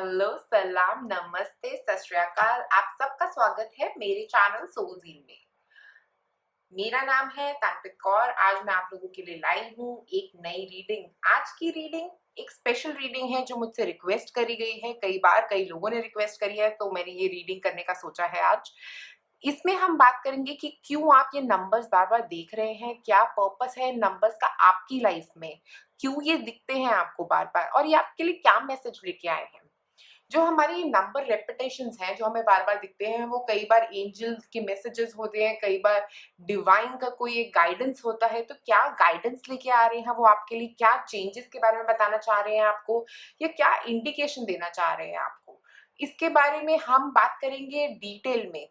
Hello, सलाम, नमस्ते, सत श्री अकाल। आप सबका स्वागत है मेरे चैनल सोलज़ीन में। मेरा नाम है तांत्रिक कौर। आज मैं आप लोगों के लिए लाई हूँ एक नई रीडिंग। आज की रीडिंग एक स्पेशल रीडिंग है जो मुझसे रिक्वेस्ट करी गई है। कई बार कई लोगों ने रिक्वेस्ट करी है, तो मैंने ये रीडिंग करने का सोचा है आज। इसमें हम बात करेंगे कि क्यों आप ये नंबर्स बार-बार देख रहे हैं, क्या पर्पस है इन नंबर्स का आपकी लाइफ में, क्यों ये दिखते हैं आपको बार-बार और ये आपके लिए क्या मैसेज लेके आए हैं। जो हमारी नंबर रेपिटेशंस हैं, जो हमें बार-बार दिखते हैं, वो कई बार एंजल्स के मैसेजेस होते हैं, कई बार डिवाइन का कोई एक गाइडेंस होता है। तो क्या गाइडेंस लेके आ रहे हैं वो आपके लिए, क्या चेंजेस के बारे में बताना चाह रहे हैं आपको, या क्या इंडिकेशन देना चाह रहे हैं आपको, इसके बारे में हम बात करेंगे डिटेल में।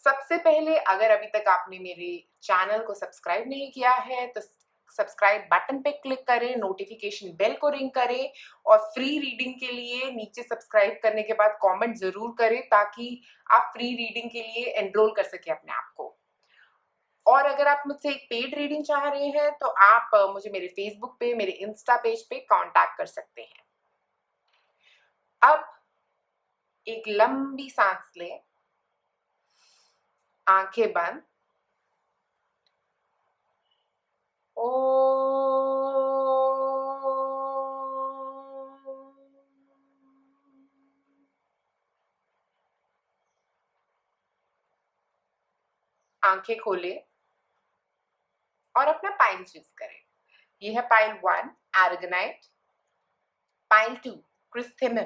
सबसे पहले, अगर अभी तक आपने मेरे चैनल को सब्सक्राइब नहीं किया है तो सब्सक्राइब बटन पे क्लिक करें, नोटिफिकेशन बेल को रिंग करें और फ्री रीडिंग के लिए नीचे सब्सक्राइब करने के बाद कमेंट जरूर करें ताकि आप फ्री रीडिंग के लिए एनरोल कर सके अपने आप को। और अगर आप मुझसे एक पेड रीडिंग चाह रहे हैं तो आप मुझे मेरे फेसबुक पे, मेरे इंस्टा पेज पे कांटेक्ट कर सकते हैं। अब एक लंबी सांस लें, आंखें बंद। ओ आंखें खोलें और अपना पाइल चूज करें। ये है pile 1 aragonite, pile 2 chrysanthemum,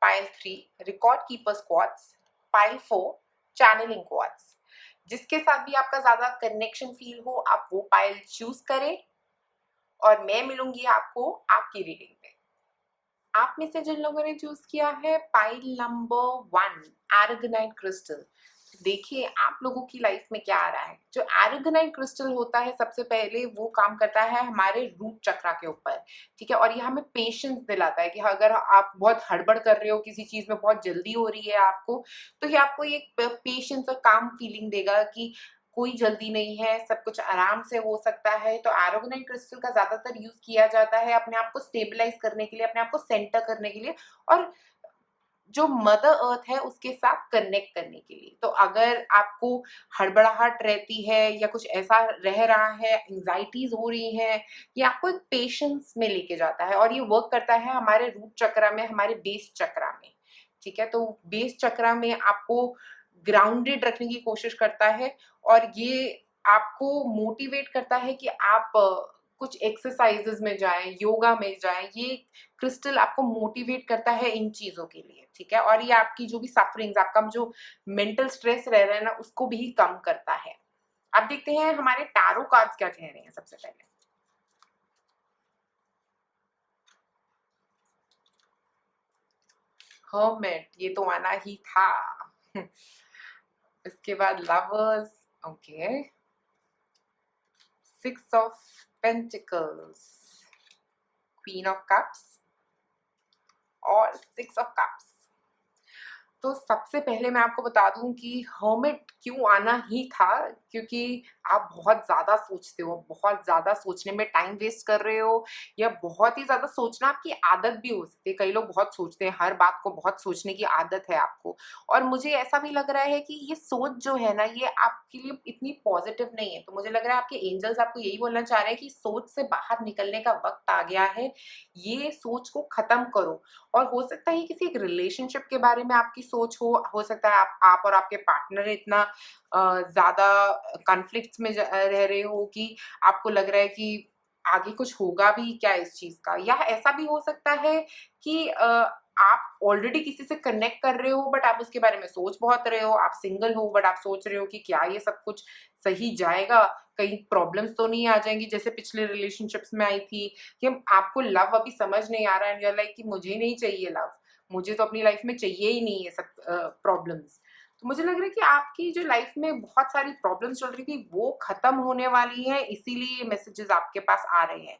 pile 3 record keepers quartz, pile 4 channeling quartz. जिसके साथ भी आपका ज्यादा कनेक्शन फील हो आप वो पाइल चूज करें और मैं मिलूंगी आपको आपकी रीडिंग में। आप में से जिन लोगों ने चूज किया है पाइल नंबर 1 एरागोनाइट क्रिस्टल, देखिए आप लोगों की लाइफ में क्या आ रहा है। जो एरागोनाइट क्रिस्टल होता है, सबसे पहले वो काम करता है हमारे रूट चक्रा के ऊपर, ठीक है। और ये हमें पेशेंस दिलाता है कि अगर आप बहुत हड़बड़ कर रहे हो, किसी चीज में बहुत जल्दी हो रही है आपको, तो ये आपको एक पेशेंस और काम फीलिंग देगा कि कोई जल्दी नहीं है, सब कुछ आराम से हो सकता है। तो एरागोनाइट क्रिस्टल का ज्यादातर यूज किया जाता है अपने आप को स्टेबलाइज करने के लिए, अपने आप को सेंटर करने के लिए और जो मदर अर्थ है उसके साथ कनेक्ट करने के लिए। तो अगर आपको हड़बड़ाहट रहती है या कुछ ऐसा रह रहा है, एंजाइटीज हो रही है, ये आपको एक पेशेंस में लेके जाता है और ये वर्क करता है हमारे रूट चक्रा में, हमारे बेस चक्रा में, ठीक है। तो बेस चक्रा में आपको ग्राउंडेड रखने की कोशिश करता है और ये आपको मोटिवेट करता है कि आप कुछ एक्सरसाइजेस में जाएं, योगा में जाएं। ये क्रिस्टल आपको मोटिवेट करता है इन चीजों के लिए, ठीक है। और ये आपकी जो भी सफरिंग्स, आपका जो मेंटल स्ट्रेस रह रहा है ना, उसको भी कम करता है। अब देखते हैं हमारे टैरो कार्ड्स क्या कह रहे हैं। सबसे पहले हर्मिट, ये तो आना ही था। इसके बाद lovers, okay, 6 of pentacles, queen of cups और 6 ऑफ कप्स। तो सबसे पहले मैं आपको बता दूं कि हर्मिट क्यों आना ही था, क्योंकि आप बहुत ज़्यादा सोचते हो, बहुत ज़्यादा सोचने में टाइम वेस्ट कर रहे हो, या बहुत ही ज़्यादा सोचना आपकी आदत भी हो सकती है। कई लोग बहुत सोचते हैं, हर बात को बहुत सोचने की आदत है आपको। और मुझे ऐसा भी लग रहा है कि ये सोच जो है ना, ये आपके लिए इतनी पॉजिटिव नहीं है। तो मुझे लग रहा है आपके एंजल्स आपको यही बोलना चाह रहे हैं कि सोच से बाहर निकलने का वक्त आ गया है, ये सोच को खत्म करो। और हो सकता है किसी एक रिलेशनशिप के बारे में आपकी सोच हो सकता है आप और आपके पार्टनर इतना ज़्यादा कॉन्फ्लिक्ट्स में रह रहे हो कि आपको लग रहा है कि आगे कुछ होगा भी क्या इस चीज़ का। या ऐसा भी हो सकता है कि आप ऑलरेडी किसी से कनेक्ट कर रहे हो बट आप उसके बारे में सोच बहुत रहे हो। आप सिंगल हो बट आप सोच रहे हो कि क्या ये सब कुछ सही जाएगा, कहीं प्रॉब्लम्स तो नहीं आ जाएंगी जैसे पिछले रिलेशनशिप्स में आई थी, कि आपको लव अभी समझ नहीं आ रहा है, यू आर लाइक कि मुझे नहीं चाहिए लव, मुझे तो अपनी लाइफ में चाहिए ही नहीं ये सब प्रॉब्लम्स। तो मुझे लग रहा है कि आपकी जो लाइफ में बहुत सारी प्रॉब्लम्स चल रही थी वो खत्म होने वाली है, इसीलिए ये मैसेजेस आपके पास आ रहे हैं।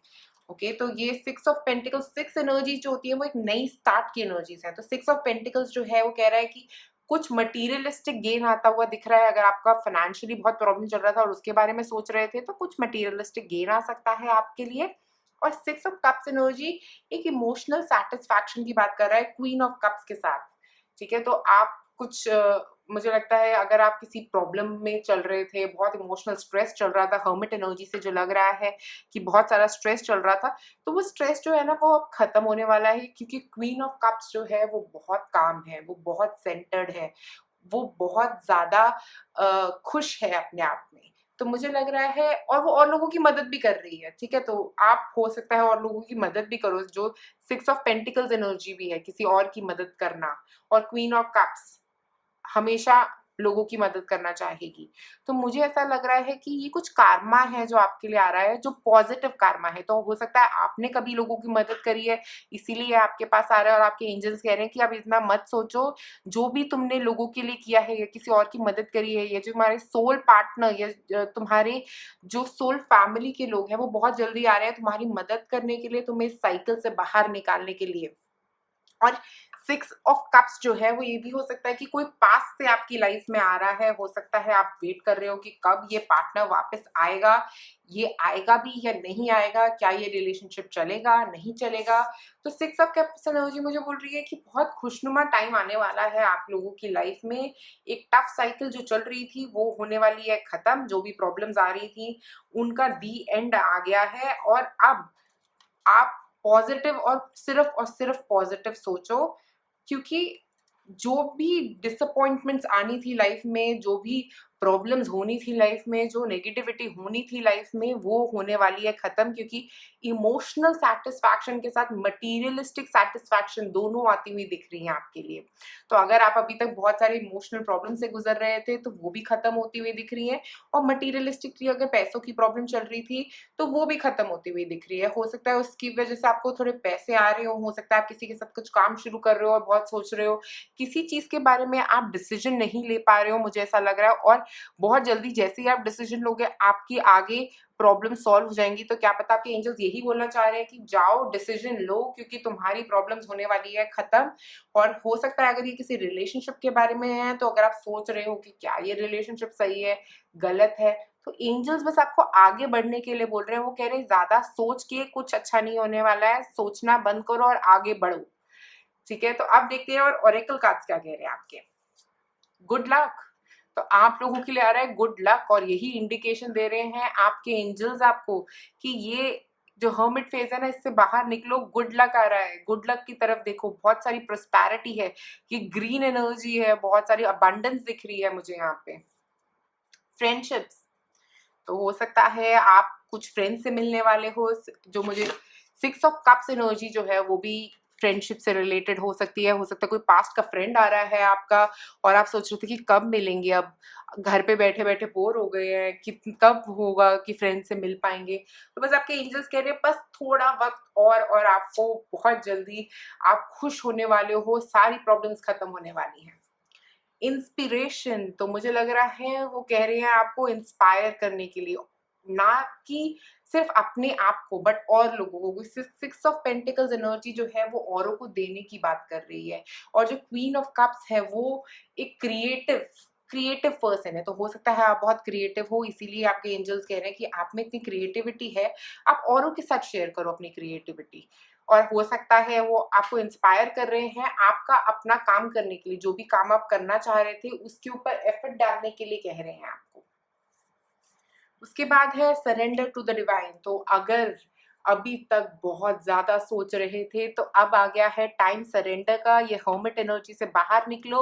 ओके, तो ये 6 ऑफ पेंटिकल्स, 6 एनर्जीज जो होती है वो एक नई स्टार्ट की एनर्जीज है। तो 6 ऑफ पेंटिकल्स जो है वो कह रहा है कि कुछ मटीरियलिस्टिक गेन आता हुआ दिख रहा है। अगर आपका फाइनेंशियली बहुत प्रॉब्लम चल रहा था और उसके बारे में सोच रहे थे, तो कुछ मटीरियलिस्टिक गेन आ सकता है आपके लिए। और 6 ऑफ कप्स एनर्जी एक इमोशनल सैटिस्फैक्शन की बात कर रहा है क्वीन ऑफ कप्स के साथ, ठीक है। तो आप कुछ मुझे लगता है अगर आप किसी प्रॉब्लम में चल रहे थे, बहुत इमोशनल स्ट्रेस चल रहा था, हर्मिट एनर्जी से जो लग रहा है कि बहुत सारा स्ट्रेस चल रहा था, तो वो स्ट्रेस जो है ना वो अब खत्म होने वाला है, क्योंकि क्वीन ऑफ कप्स जो है वो बहुत काम है, वो बहुत सेंटर्ड है, वो बहुत ज्यादा खुश है अपने आप में। तो मुझे लग रहा है, और वो और लोगों की मदद भी कर रही है, ठीक है। तो आप हो सकता है और लोगों की मदद भी करो, जो 6 ऑफ पेंटिकल्स एनर्जी भी है, किसी और की मदद करना। और क्वीन ऑफ कप्स हमेशा लोगों की मदद करना चाहेगी। तो मुझे ऐसा लग रहा है कि ये कुछ कार्मा है जो आपके लिए आ रहा है, जो पॉजिटिव कार्मा है। तो हो सकता है आपने कभी लोगों की मदद करी है, इसीलिए आपके पास आ रहा है, और आपके एंजल्स कह रहे हैं कि अब इतना मत सोचो, जो भी तुमने लोगों के लिए किया है या किसी और की मदद करी है, ये जो तुम्हारे सोल पार्टनर या तुम्हारे जो सोल फैमिली के लोग हैं वो बहुत जल्दी आ रहे हैं तुम्हारी मदद करने के लिए, तुम्हें इस साइकिल से बाहर निकालने के लिए। और 6 ऑफ कप्स जो है वो ये भी हो सकता है कि कोई पास से आपकी लाइफ में आ रहा है, हो सकता है आप वेट कर रहे हो कि कब ये पार्टनर वापस आएगा, ये आएगा भी या नहीं आएगा, क्या ये रिलेशनशिप चलेगा नहीं चलेगा। तो 6 ऑफ कप्स एनर्जी मुझे बोल रही है कि बहुत खुशनुमा टाइम आने वाला है आप लोगों की लाइफ में। एक टफ साइकिल जो चल रही थी वो होने वाली है खत्म, जो भी प्रॉब्लम्स आ रही थी उनका दी एंड आ गया है, और अब आप पॉजिटिव और सिर्फ पॉजिटिव सोचो, क्योंकि जो भी डिसअपॉइंटमेंट्स आनी थी लाइफ में, जो भी प्रॉब्लम्स होनी थी लाइफ में, जो नेगेटिविटी होनी थी लाइफ में, वो होने वाली है खत्म, क्योंकि इमोशनल सेटिस्फैक्शन के साथ मटीरियलिस्टिक सेटिस्फैक्शन दोनों आती हुई दिख रही है आपके लिए। तो अगर आप अभी तक बहुत सारे इमोशनल प्रॉब्लम से गुजर रहे थे तो वो भी खत्म होती हुई दिख रही है, और मटीरियलिस्टिकली अगर पैसों की प्रॉब्लम चल रही थी तो वो भी खत्म होती हुई दिख रही है। हो सकता है उसकी वजह से आपको थोड़े पैसे आ रहे हो सकता है आप किसी के साथ कुछ काम शुरू कर रहे हो और बहुत सोच रहे हो, किसी चीज के बारे में आप डिसीजन नहीं ले पा रहे हो, मुझे ऐसा लग रहा है। और बहुत जल्दी जैसे ही आप डिसीजन लोगे आपकी आगे प्रॉब्लम सॉल्व हो जाएंगी। तो क्या पता आपके एंजल्स यही बोलना चाह रहे हैं कि जाओ डिसीजन लो, क्योंकि तुम्हारी प्रॉब्लम्स होने वाली है खत्म। और हो सकता है अगर ये किसी रिलेशनशिप के बारे में है, तो अगर आप सोच रहे हो कि क्या ये रिलेशनशिप सही है गलत है, तो एंजल्स बस आपको आगे बढ़ने के लिए बोल रहे हैं। वो कह रहे हैं ज्यादा सोच के कुछ अच्छा नहीं होने वाला है, सोचना बंद करो और आगे बढ़ो, ठीक है। तो अब देखते हैं और ओरेकल कार्ड्स क्या कह रहे हैं आपके। Good luck. तो आप लोगों के लिए आ रहा है गुड लक, और यही इंडिकेशन दे रहे हैं आपके एंजल्स आपको कि ये जो हर्मिट फेज है ना, इससे बाहर निकलो, गुड लक आ रहा है। गुड लक की तरफ देखो, बहुत सारी प्रोस्पैरिटी है, ये ग्रीन एनर्जी है, बहुत सारी अबंडेंस दिख रही है मुझे यहाँ पे। फ्रेंडशिप्स, तो हो सकता है आप कुछ फ्रेंड से मिलने वाले हो, जो मुझे 6 ऑफ कप्स एनर्जी जो है वो भी फ्रेंडशिप से रिलेटेड हो सकती है। हो सकता है कोई पास्ट का फ्रेंड आ रहा है आपका, और आप सोच रहे थे कि कब मिलेंगे, अब घर पे बैठे बैठे बोर हो गए हैं कि कब होगा कि फ्रेंड से मिल पाएंगे। तो बस आपके एंजल्स कह रहे हैं बस थोड़ा वक्त और आपको बहुत जल्दी आप खुश होने वाले हो, सारी प्रॉब्लम्स खत्म होने वाली हैं। इंस्पिरेशन, तो मुझे लग रहा है वो कह रहे हैं आपको इंस्पायर करने के लिए, ना कि सिर्फ अपने आप को बट और लोगों को। 6 ऑफ पेंटिकल्स एनर्जी जो है वो औरों को देने की बात कर रही है, और जो क्वीन ऑफ कप्स है वो एक क्रिएटिव पर्सन है। तो हो सकता है आप बहुत क्रिएटिव हो, इसीलिए आपके एंजल्स कह रहे हैं कि आप में इतनी क्रिएटिविटी है, आप औरों के साथ शेयर करो अपनी क्रिएटिविटी। और हो सकता है वो आपको इंस्पायर कर रहे हैं आपका अपना काम करने के लिए, जो भी काम आप करना चाह रहे थे उसके ऊपर एफर्ट डालने के लिए कह रहे हैं आपको। उसके बाद है सरेंडर टू द डिवाइन। तो अगर अभी तक बहुत ज्यादा सोच रहे थे तो अब आ गया है टाइम सरेंडर का। ये हर्मिट एनर्जी से बाहर निकलो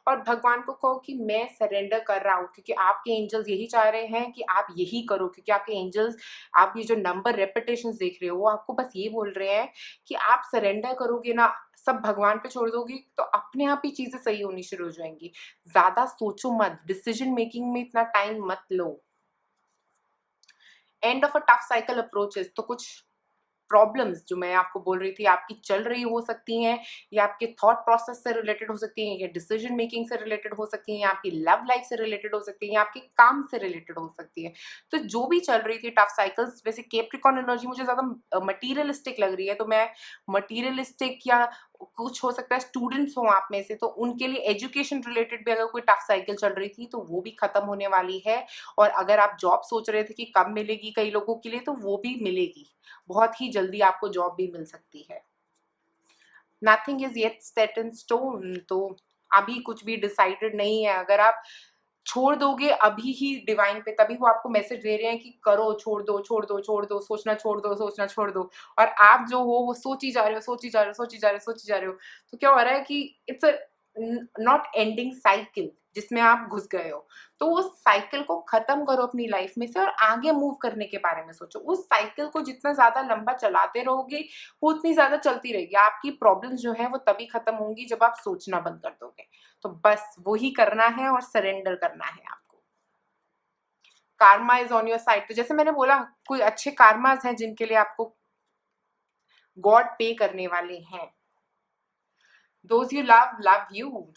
और भगवान को कहो कि मैं सरेंडर कर रहा हूँ, क्योंकि आपके एंजल्स यही चाह रहे हैं कि आप यही करो। क्योंकि आपके एंजल्स, आप ये जो नंबर रेपिटेशन देख रहे हो वो आपको बस ये बोल रहे हैं कि आप सरेंडर करोगे ना, सब भगवान पे छोड़ दोगी, तो अपने आप ही चीजें सही होनी शुरू हो जाएंगी। ज्यादा सोचो मत, डिसीजन मेकिंग में इतना टाइम मत लो। End of a tough cycle approaches, तो कुछ प्रॉब्लम्स जो मैं आपको बोल रही थी आपकी चल रही हो सकती हैं, या आपके थॉट प्रोसेस से रिलेटेड हो सकती हैं, या डिसीजन मेकिंग से रिलेटेड हो सकती हैं, या आपकी लव लाइफ से रिलेटेड हो सकती हैं, या आपके काम से रिलेटेड हो सकती है। तो जो भी चल रही थी टफ साइकिल्स, वैसे कैप्रिकॉर्न एनर्जी मुझे ज्यादा मटीरियलिस्टिक लग रही है, तो मैं मटीरियलिस्टिक या कुछ हो सकता है स्टूडेंट्स हो आप में से, तो उनके लिए एजुकेशन रिलेटेड भी अगर कोई टफ साइकिल चल रही थी तो वो भी खत्म होने वाली है। और अगर आप जॉब सोच रहे थे कि कब मिलेगी कई लोगों के लिए, तो वो भी मिलेगी, बहुत ही जल्दी आपको जॉब भी मिल सकती है। Nothing is yet set in stone, तो अभी कुछ भी डिसाइडेड नहीं है। अगर आप छोड़ दोगे अभी ही डिवाइन पे, तभी वो आपको मैसेज दे रहे हैं कि करो, छोड़ दो छोड़ दो छोड़ दो, सोचना छोड़ दो सोचना छोड़ दो। और आप जो हो वो सोची जा रहे हो सोची जा रहे हो सोची जा रहे हो सोची जा रहे हो। तो क्या हो रहा है कि it's a not ending cycle जिसमें आप घुस गए हो। तो उस साइकिल को खत्म करो अपनी लाइफ में से और आगे मूव करने के बारे में सोचो। उस साइकिल को जितना ज्यादा लंबा चलाते रहोगे वो उतनी ज्यादा चलती रहेगी। आपकी प्रॉब्लम्स जो है वो तभी खत्म होंगी जब आप सोचना बंद कर दोगे। तो बस वही करना है और सरेंडर करना है आपको। Karma is on your side, तो जैसे मैंने बोला कोई अच्छे कार्मास हैं जिनके लिए आपको गॉड पे करने वाले हैं। Those you love love you,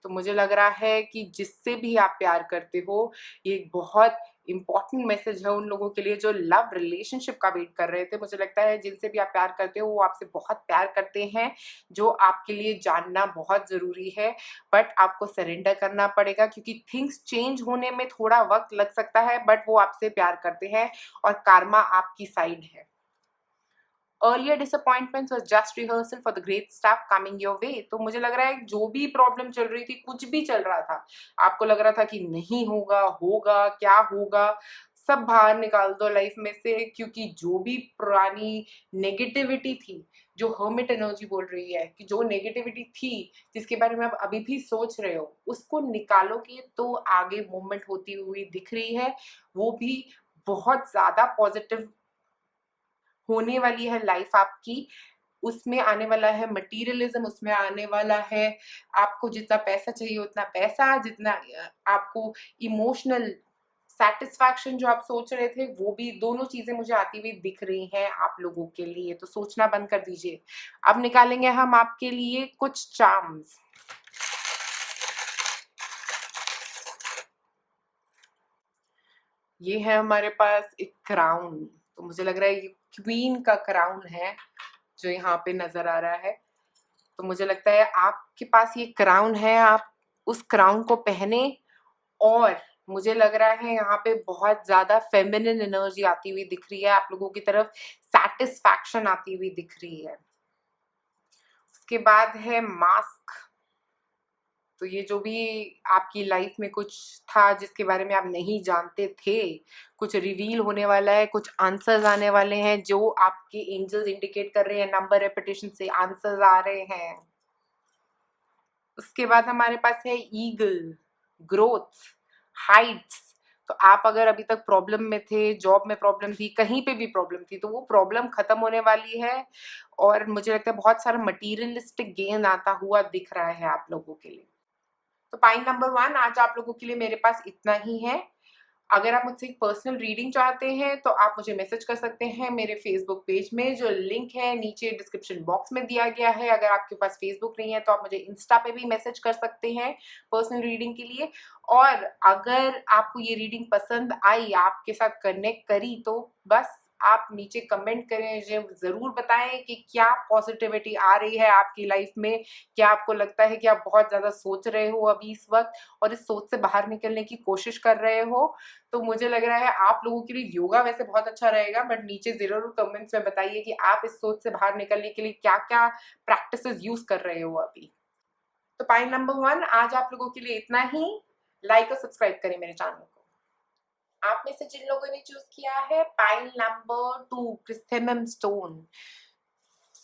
तो मुझे लग रहा है कि जिससे भी आप प्यार करते हो, ये एक बहुत इंपॉर्टेंट मैसेज है उन लोगों के लिए जो लव रिलेशनशिप का वेट कर रहे थे। मुझे लगता है जिनसे भी आप प्यार करते हो वो आपसे बहुत प्यार करते हैं, जो आपके लिए जानना बहुत जरूरी है। बट आपको सरेंडर करना पड़ेगा क्योंकि थिंग्स चेंज होने में थोड़ा वक्त लग सकता है, बट वो आपसे प्यार करते हैं और कार्मा आपकी साइड है। Earlier disappointments was just rehearsal for the great stuff coming your way। तो मुझे लग रहा है जो भी प्रॉब्लम चल रही थी, कुछ भी चल रहा था, आपको लग रहा था कि नहीं होगा होगा क्या होगा, सब बाहर निकाल दो लाइफ में से। क्योंकि जो भी पुरानी नेगेटिविटी थी, जो हर्मिट एनर्जी बोल रही है कि जो नेगेटिविटी थी जिसके बारे में आप अभी भी सोच रहे हो, उसको निकालोगे तो आगे मूवमेंट होती हुई दिख रही है। वो भी बहुत ज्यादा पॉजिटिव होने वाली है लाइफ आपकी। उसमें आने वाला है मटीरियलिज्म, उसमें आने वाला है आपको जितना पैसा चाहिए उतना पैसा, जितना आपको इमोशनल सेटिस्फैक्शन जो आप सोच रहे थे, वो भी दोनों चीजें मुझे आती हुई दिख रही हैं आप लोगों के लिए। तो सोचना बंद कर दीजिए। अब निकालेंगे हम आपके लिए कुछ चार्म्स। ये है हमारे पास एक क्राउन, तो मुझे लग रहा है ये क्वीन का क्राउन है जो यहाँ पे नजर आ रहा है। तो मुझे लगता है आपके पास ये क्राउन है, आप उस क्राउन को पहने। और मुझे लग रहा है यहाँ पे बहुत ज्यादा फेमिनिन एनर्जी आती हुई दिख रही है आप लोगों की तरफ, सेटिस्फैक्शन आती हुई दिख रही है। उसके बाद है मास्क। तो ये जो भी आपकी लाइफ में कुछ था जिसके बारे में आप नहीं जानते थे, कुछ रिवील होने वाला है, कुछ आंसर्स आने वाले हैं जो आपके एंजल्स इंडिकेट कर रहे हैं, नंबर रेपिटेशन से आंसर्स आ रहे हैं। उसके बाद हमारे पास है ईगल, ग्रोथ, हाइट्स। तो आप अगर अभी तक प्रॉब्लम में थे, जॉब में प्रॉब्लम थी, कहीं पे भी प्रॉब्लम थी, तो वो प्रॉब्लम खत्म होने वाली है। और मुझे लगता है बहुत सारा मटीरियलिस्टिक गेन आता हुआ दिख रहा है आप लोगों के लिए। तो पॉइंट नंबर 1 आज आप लोगों के लिए मेरे पास इतना ही है। अगर आप मुझसे एक पर्सनल रीडिंग चाहते हैं तो आप मुझे मैसेज कर सकते हैं मेरे फेसबुक पेज में, जो लिंक है नीचे डिस्क्रिप्शन बॉक्स में दिया गया है। अगर आपके पास फेसबुक नहीं है तो आप मुझे इंस्टा पे भी मैसेज कर सकते हैं पर्सनल रीडिंग के लिए। और अगर आपको ये रीडिंग पसंद आई, आपके साथ कनेक्ट करी, तो बस आप नीचे कमेंट करें, मुझे जरूर बताएं कि क्या पॉजिटिविटी आ रही है आपकी लाइफ में। क्या आपको लगता है कि आप बहुत ज्यादा सोच रहे हो अभी इस वक्त और इस सोच से बाहर निकलने की कोशिश कर रहे हो। तो मुझे लग रहा है आप लोगों के लिए योगा वैसे बहुत अच्छा रहेगा, बट नीचे जरूर कमेंट्स में बताइए कि आप इस सोच से बाहर निकलने के लिए क्या क्या प्रैक्टिसेस यूज कर रहे हो अभी। तो पॉइंट नंबर 1 आज आप लोगों के लिए इतना ही। लाइक और सब्सक्राइब करें मेरे चैनल को। आप में से जिन लोगों ने चूज किया है पाइल नंबर 2 क्रिस्थेमम स्टोन,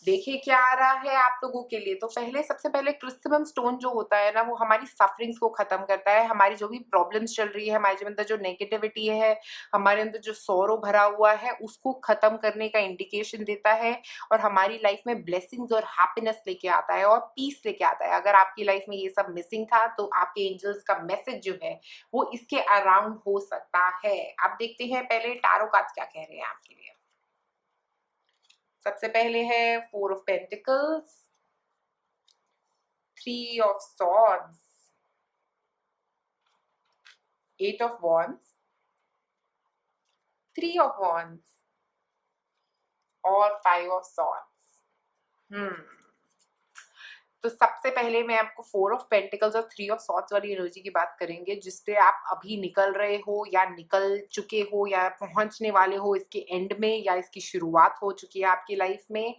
देखिए क्या आ रहा है आप लोगों के लिए। तो पहले सबसे पहले क्रिस्थेमम स्टोन जो होता है ना, वो हमारी सफरिंग्स को खत्म करता है। हमारी जो भी प्रॉब्लम्स चल रही है, हमारे अंदर जो नेगेटिविटी है, हमारे अंदर जो सौरो भरा हुआ है, उसको खत्म करने का इंडिकेशन देता है और हमारी लाइफ में ब्लेसिंग्स और हैप्पीनेस लेके आता है और पीस लेके आता है। अगर आपकी लाइफ में ये सब मिसिंग था तो आपके एंजल्स का मैसेज जो है वो इसके अराउंड हो सकता है। आप देखते हैं पहले टैरो कार्ड्स क्या कह रहे हैं आपके लिए। सबसे पहले है 4 of pentacles, 3 of swords, 8 of wands, 3 of wands और 5 ऑफ सॉर्ड्स। तो सबसे पहले मैं आपको 4 ऑफ पेंटिकल्स और 3 ऑफ सॉर्ड्स वाली एनर्जी की बात करेंगे, जिससे आप अभी निकल रहे हो या निकल चुके हो या पहुंचने वाले हो इसके एंड में, या इसकी शुरुआत हो चुकी है आपकी लाइफ में।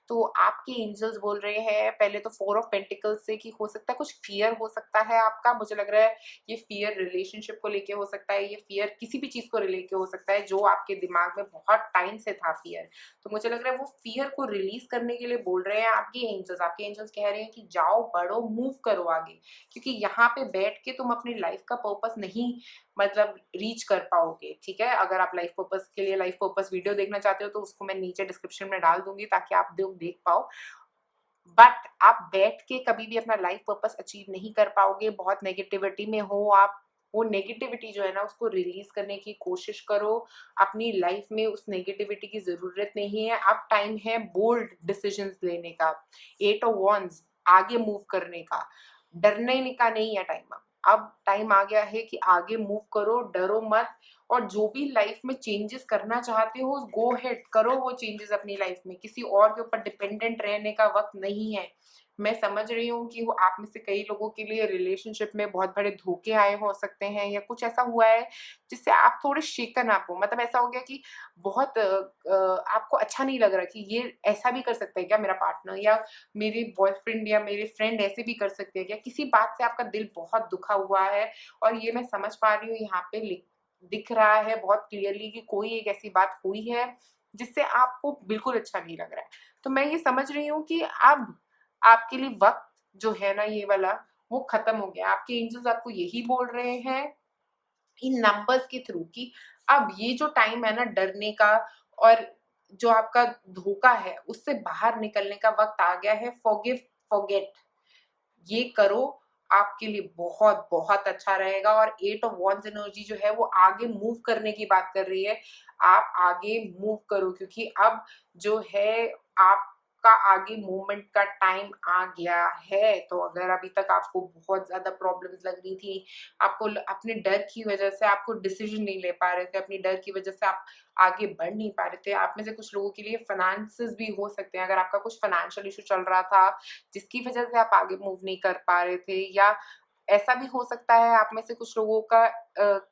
तो आपके एंजल्स बोल रहे हैं पहले तो 4 ऑफ पेंटिकल्स से कि हो सकता है कुछ फियर हो सकता है आपका। मुझे लग रहा है ये फियर रिलेशनशिप को लेके हो सकता है, ये फियर किसी भी चीज को लेके हो सकता है जो आपके दिमाग में बहुत टाइम से था फियर। तो मुझे लग रहा है वो फियर को रिलीज करने के लिए बोल रहे हैं आपके एंजल्स। आपके एंजल्स कह रहे हैं कि जाओ, बढ़ो, मूव करो आगे, क्योंकि यहाँ पे बैठ के तुम अपनी लाइफ का पर्पस नहीं मतलब रीच कर पाओगे। ठीक है, अगर आप लाइफ पर्पस के लिए लाइफ पर्पस वीडियो देखना चाहते हो तो उसको मैं नीचे डिस्क्रिप्शन में डाल दूंगी ताकि आप देख पाओ। बट आप बैठ के कभी भी अपना लाइफ पर्पस अचीव नहीं कर पाओगे। बहुत नेगेटिविटी में हो आप, वो नेगेटिविटी जो है ना उसको रिलीज करने की कोशिश करो। अपनी लाइफ में उस नेगेटिविटी की जरूरत नहीं है। अब टाइम है बोल्ड डिसीजंस लेने का, 8 ऑफ wands आगे मूव करने का, डरने का नहीं है टाइम। अब टाइम आ गया है कि आगे मूव करो, डरो मत। और जो भी लाइफ में चेंजेस करना चाहते हो गो हेड करो वो चेंजेस अपनी लाइफ में। किसी और के ऊपर डिपेंडेंट रहने का वक्त नहीं है। मैं समझ रही हूँ कि वो आप में से कई लोगों के लिए रिलेशनशिप में बहुत बड़े धोखे आए हो सकते हैं, या कुछ ऐसा हुआ है जिससे आप थोड़े शेकन आप हो। मतलब ऐसा हो गया कि बहुत आपको अच्छा नहीं लग रहा कि ये ऐसा भी कर सकता है क्या मेरा पार्टनर, या मेरे बॉयफ्रेंड या मेरे फ्रेंड ऐसे भी कर सकते हैं क्या। किसी बात से आपका दिल बहुत दुखा हुआ है, और ये मैं समझ पा रही हूँ यहाँ पे दिख रहा है बहुत क्लियरली कि कोई एक ऐसी बात हुई है जिससे आपको बिल्कुल अच्छा नहीं लग रहा है। तो मैं ये समझ रही हूँ कि अब आपके लिए वक्त जो है ना ये वाला वो खत्म हो गया। आपके एंजल्स आपको यही बोल रहे हैं इन नंबर्स के थ्रू कि अब ये जो टाइम है ना डरने का और जो आपका धोखा है उससे बाहर निकलने का वक्त आ गया है। फॉरगिव, फॉरगेट, ये करो, आपके लिए बहुत बहुत अच्छा रहेगा। और 8 ऑफ wands एनर्जी जो है वो आगे मूव करने की बात कर रही है। आप आगे मूव करो, क्योंकि अब जो है आपका आगे मूवमेंट का टाइम आ गया है। तो अगर अभी तक आपको बहुत ज्यादा प्रॉब्लम्स लग रही थी, आपको अपने डर की वजह से आपको डिसीजन नहीं ले पा रहे थे, अपनी डर की वजह से आप आगे बढ़ नहीं पा रहे थे, आप में से कुछ लोगों के लिए फाइनेंसेस भी हो सकते हैं। अगर आपका कुछ फाइनेंशियल इशू चल रहा था जिसकी वजह से आप आगे मूव नहीं कर पा रहे थे, या ऐसा भी हो सकता है आप में से कुछ लोगों का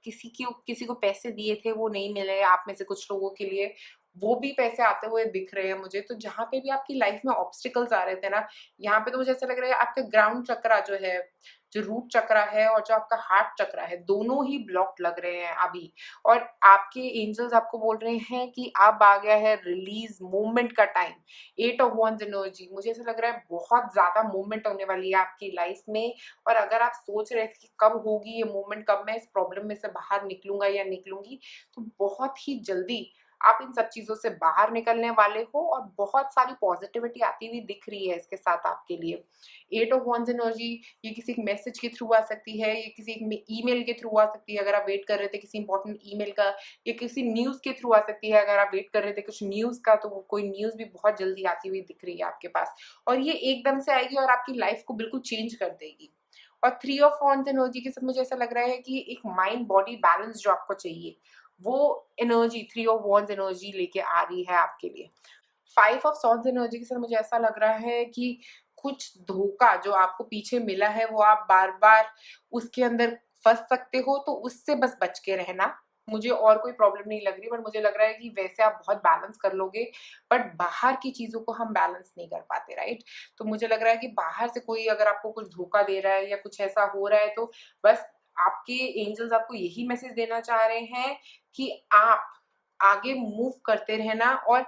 किसी को पैसे दिए थे वो नहीं मिले। आप में से कुछ लोगों के लिए वो भी पैसे आते हुए दिख रहे हैं मुझे। तो जहाँ पे भी आपकी लाइफ में ऑब्स्टिकल्स आ रहे थे ना, यहाँ पे तो मुझे ऐसा लग रहा है आपका ग्राउंड चक्रा जो है, जो रूट चक्रा है और जो आपका हार्ट चक्रा है, दोनों ही ब्लॉक लग रहे हैं अभी। और आपके एंजल्स आपको बोल रहे हैं कि अब आ गया है रिलीज मूवमेंट का टाइम। 8 ऑफ wands एनर्जी, मुझे ऐसा लग रहा है बहुत ज्यादा मूवमेंट होने वाली है आपकी लाइफ में। और अगर आप सोच रहे थे कि कब होगी ये मूवमेंट, कब मैं इस प्रॉब्लम में से बाहर निकलूंगा या निकलूंगी, तो बहुत ही जल्दी आप इन सब चीजों से बाहर निकलने वाले हो। और बहुत सारी पॉजिटिविटी आती हुई दिख रही है इसके साथ आपके लिए। 8 ऑफ wands एनर्जी ये किसी मैसेज के थ्रू आ सकती है, ये किसी ईमेल के थ्रू आ सकती है अगर आप वेट कर रहे थे किसी इंपॉर्टेंट ईमेल का, या किसी न्यूज के थ्रू आ सकती है अगर आप वेट कर रहे थे कुछ न्यूज का। तो वो कोई न्यूज भी बहुत जल्दी आती हुई दिख रही है आपके पास, और ये एकदम से आएगी और आपकी लाइफ को बिल्कुल चेंज कर देगी। और 3 ऑफ wands एनर्जी के साथ मुझे ऐसा लग रहा है कि एक माइंड बॉडी बैलेंस जो आपको चाहिए वो एनर्जी 3 ऑफ wands एनर्जी लेके आ रही है आपके लिए। 5 ऑफ swords एनर्जी के साथ मुझे ऐसा लग रहा है कि कुछ धोखा जो आपको पीछे मिला है वो आप बार बार उसके अंदर फंस सकते हो, तो उससे बस बच के रहना। मुझे और कोई प्रॉब्लम नहीं लग रही, बट मुझे लग रहा है कि वैसे आप बहुत बैलेंस कर लोगे, बट बाहर की चीजों को हम बैलेंस नहीं कर पाते, राइट। तो मुझे लग रहा है कि बाहर से कोई अगर आपको कुछ धोखा दे रहा है या कुछ ऐसा हो रहा है, तो बस आपके एंजल्स आपको यही मैसेज देना चाह रहे हैं कि आप आगे मूव करते रहना। और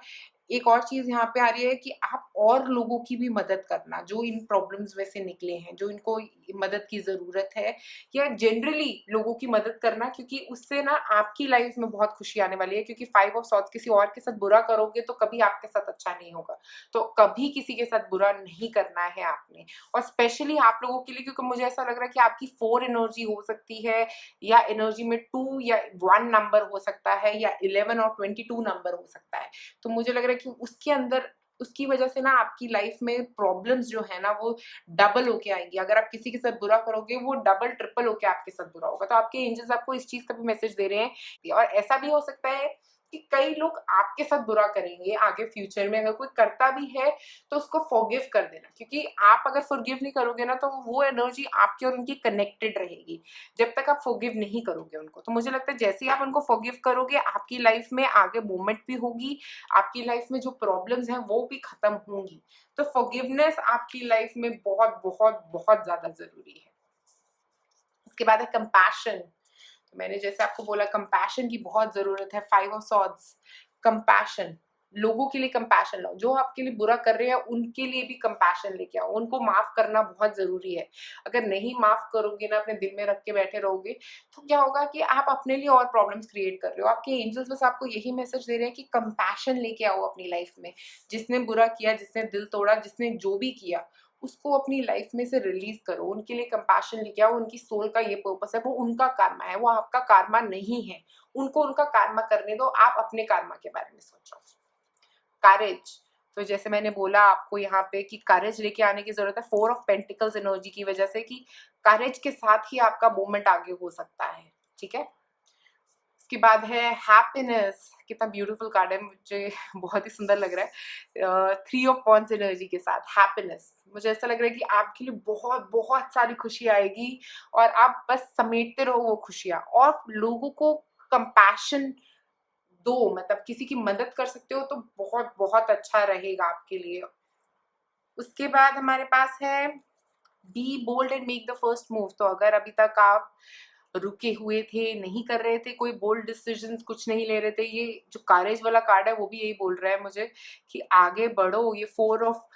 एक और चीज यहाँ पे आ रही है कि आप और लोगों की भी मदद करना जो इन प्रॉब्लम्स में से निकले हैं, जो इनको मदद की जरूरत है, या जनरली लोगों की मदद करना, क्योंकि उससे ना आपकी लाइफ में बहुत खुशी आने वाली है। क्योंकि 5 ऑफ swords किसी और के साथ बुरा करोगे तो कभी आपके साथ अच्छा नहीं होगा। तो कभी किसी के साथ बुरा नहीं करना है आपने, और स्पेशली आप लोगों के लिए, क्योंकि मुझे ऐसा लग रहा है कि आपकी 4 एनर्जी हो सकती है, या एनर्जी में 2 या 1 नंबर हो सकता है, या 11 और 22 नंबर हो सकता है। तो मुझे लग रहा है कि उसके अंदर उसकी वजह से ना आपकी लाइफ में प्रॉब्लम्स जो है ना वो डबल होके आएंगी। अगर आप किसी के साथ बुरा करोगे वो डबल ट्रिपल होके आपके साथ बुरा होगा। तो आपके एंजल्स आपको इस चीज का भी मैसेज दे रहे हैं। और ऐसा भी हो सकता है कि कई लोग आपके साथ बुरा करेंगे आगे फ्यूचर में, अगर कोई करता भी है तो उसको फॉरगिव कर देना, क्योंकि आप अगर फॉरगिव नहीं करोगे ना तो वो एनर्जी आपकी और उनकी कनेक्टेड रहेगी जब तक आप फॉरगिव नहीं करोगे उनको। तो मुझे लगता है जैसे ही आप उनको फॉरगिव करोगे आपकी लाइफ में आगे मूवमेंट भी होगी, आपकी लाइफ में जो प्रॉब्लम्स हैं वो भी खत्म होंगी। तो फॉरगिवनेस आपकी लाइफ में बहुत बहुत बहुत ज्यादा जरूरी है। उसके बाद है कंपैशन। तो मैंने जैसे आपको बोला कंपैशन की बहुत जरूरत है। 5 ऑफ सॉर्ड्स, कंपैशन, लोगों के लिए कंपैशन लाओ, जो आपके लिए बुरा कर रहे हैं उनके लिए भी कंपैशन लेके आओ, उनको माफ करना बहुत जरूरी है। अगर नहीं माफ करोगे ना, अपने दिल में रख के बैठे रहोगे, तो क्या होगा कि आप अपने लिए और प्रॉब्लम्स क्रिएट कर रहे हो। आपके एंजल्स बस आपको यही मैसेज दे रहे हैं कि कंपैशन लेके आओ अपनी लाइफ में। जिसने बुरा किया, जिसने दिल तोड़ा, जिसने जो भी किया, उसको अपनी लाइफ में से रिलीज करो, उनके लिए कंपैशन लेके आओ। उनकी सोल का ये पर्पस है, वो उनका कार्मा है, वो आपका कार्मा नहीं है। उनको उनका कार्मा करने दो, आप अपने कार्मा के बारे में सोचो। करेज, तो जैसे मैंने बोला आपको यहाँ पे कि करेज लेके आने की जरूरत है 4 ऑफ पेंटिकल्स एनर्जी की वजह से, कि करेज के साथ ही आपका मूवमेंट आगे हो सकता है। ठीक है, उसके बाद है हैप्पीनेस। कितना ब्यूटीफुल कार्ड है, मुझे बहुत ही सुंदर लग रहा है। 3 ऑफ वॉन्ड्स एनर्जी के साथ हैप्पीनेस, मुझे ऐसा लग रहा है कि आपके लिए बहुत बहुत सारी खुशी आएगी और आप बस समेटते रहो वो खुशियां, और लोगों को कंपैशन दो, मतलब किसी की मदद कर सकते हो तो बहुत बहुत अच्छा रहेगा आपके लिए। उसके बाद हमारे पास है be bold and make the first move. तो अगर अभी तक आप रुके हुए थे, नहीं कर रहे थे कोई बोल्ड डिसीजंस, कुछ नहीं ले रहे थे, ये जो करेज वाला कार्ड है वो भी यही बोल रहा है मुझे कि आगे बढ़ो। ये 4 ऑफ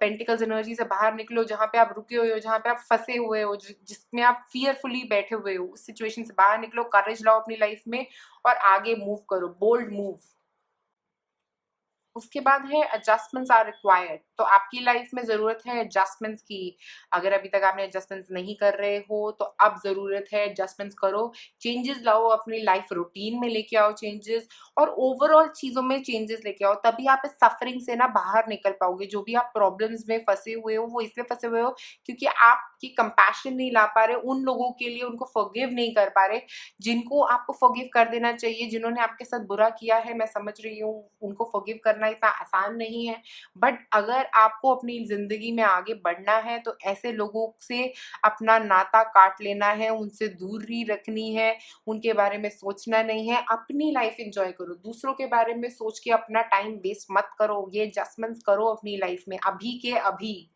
पेंटिकल्स एनर्जी से बाहर निकलो, जहां पे आप रुके हुए हो, जहां पे आप फंसे हुए हो, जिसमें आप फियरफुली बैठे हुए हो, उस सिचुएशन से बाहर निकलो, करेज लाओ अपनी लाइफ में और आगे मूव करो, बोल्ड मूव। उसके बाद है एडजस्टमेंट्स आर रिक्वायर्ड। तो आपकी लाइफ में जरूरत है एडजस्टमेंट्स की। अगर अभी तक आपने एडजस्टमेंट्स नहीं कर रहे हो तो अब जरूरत है एडजस्टमेंट्स करो, चेंजेस लाओ, अपनी लाइफ रूटीन में लेके आओ चेंजेस, और ओवरऑल चीजों में चेंजेस लेके आओ। तभी आप इस सफरिंग से ना बाहर निकल पाओगे। जो भी आप प्रॉब्लम्स में फंसे हुए हो वो इसलिए फंसे हुए हो क्योंकि आपकी कंपैशन नहीं ला पा रहे उन लोगों के लिए, उनको फॉरगिव नहीं कर पा रहे जिनको आपको फॉरगिव कर देना चाहिए। जिन्होंने आपके साथ बुरा किया है, मैं समझ रही हूँ, उनको फॉरगिव करना इतना आसान नहीं है। बट अगर आपको अपनी जिंदगी में आगे बढ़ना है तो ऐसे लोगों से अपना नाता काट लेना है, उनसे दूरी रखनी है, उनके बारे में सोचना नहीं है। अपनी लाइफ एंजॉय करो, दूसरों के बारे में सोच के अपना टाइम वेस्ट मत करो। ये एडजस्टमेंट्स करो अपनी लाइफ में अभी के अभी।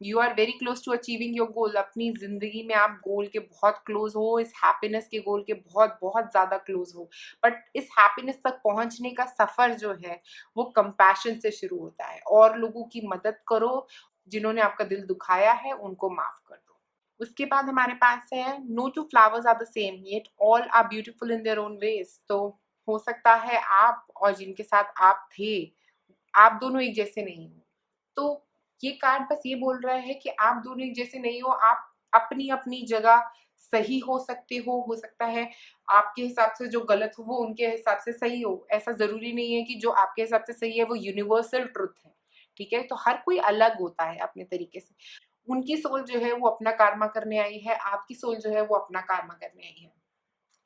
You are very close to achieving your goal. अपनी जिंदगी में आप गोल के बहुत क्लोज हो, इस हैप्पीनेस के गोल के बहुत बहुत ज्यादा क्लोज हो। बट इस हैप्पीनेस तक पहुंचने का सफर जो है वो कंपैशन से शुरू होता है। और लोगों की मदद करो, जिन्होंने आपका दिल दुखाया है उनको माफ कर दो। उसके बाद हमारे पास है no two flowers are the same yet all are beautiful in their own ways. तो हो सकता है आप और जिनके साथ आप थे, आप दोनों एक जैसे नहीं हो। तो ये कार्ड बस ये बोल रहा है कि आप दोनों एक जैसे नहीं हो, आप अपनी अपनी जगह सही हो सकते हो सकता है आपके हिसाब से जो गलत हो वो उनके हिसाब से सही हो। ऐसा जरूरी नहीं है कि जो आपके हिसाब से सही है वो यूनिवर्सल ट्रुथ है। ठीक है, तो हर कोई अलग होता है अपने तरीके से। उनकी सोल जो है वो अपना कार्मा करने आई है, आपकी सोल जो है वो अपना कार्मा करने आई है।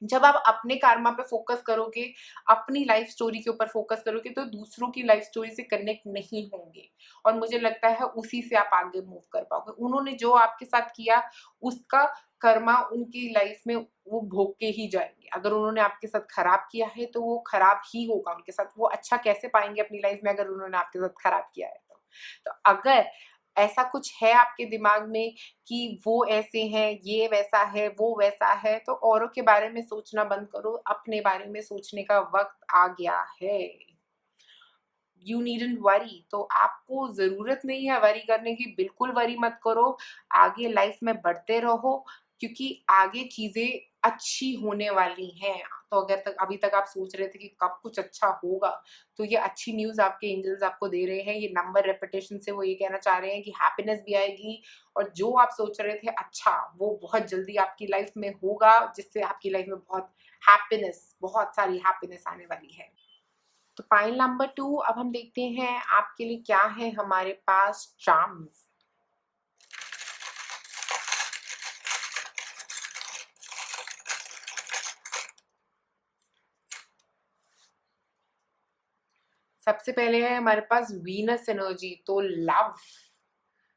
जब आप अपने कार्मा पे फोकस करोगे, अपनी लाइफ स्टोरी के ऊपर फोकस करोगे, तो दूसरों की लाइफ स्टोरी से कनेक्ट नहीं होंगे। और मुझे लगता है उसी से आप आगे मूव कर पाओगे। उन्होंने जो आपके साथ किया उसका कर्मा उनकी लाइफ में वो भोग के ही जाएंगे। अगर उन्होंने आपके साथ खराब किया है तो वो खराब ही होगा उनके साथ। वो अच्छा कैसे पाएंगे अपनी लाइफ में अगर उन्होंने आपके साथ खराब किया है तो अगर ऐसा कुछ है आपके दिमाग में कि वो ऐसे हैं, ये वैसा है, वो वैसा है, तो औरों के बारे में सोचना बंद करो, अपने बारे में सोचने का वक्त आ गया है। You needn't worry. तो आपको जरूरत नहीं है वरी करने की, बिल्कुल वरी मत करो। आगे लाइफ में बढ़ते रहो क्योंकि आगे चीजें अच्छी होने वाली हैं। तो अगर तक अभी तक आप सोच रहे थे कि कब कुछ अच्छा होगा, तो ये अच्छी न्यूज आपके एंजल्स आपको दे रहे हैं। ये नंबर रेपिटेशन से वो ये कहना चाह रहे हैं कि हैप्पीनेस भी आएगी, और जो आप सोच रहे थे अच्छा वो बहुत जल्दी आपकी लाइफ में होगा, जिससे आपकी लाइफ में बहुत हैप्पीनेस, बहुत सारी हैप्पीनेस आने वाली है। तो पाइल नंबर 2, अब हम देखते हैं आपके लिए क्या है हमारे पास चार्म्स। सबसे पहले है हमारे पास वीनस एनर्जी, तो लव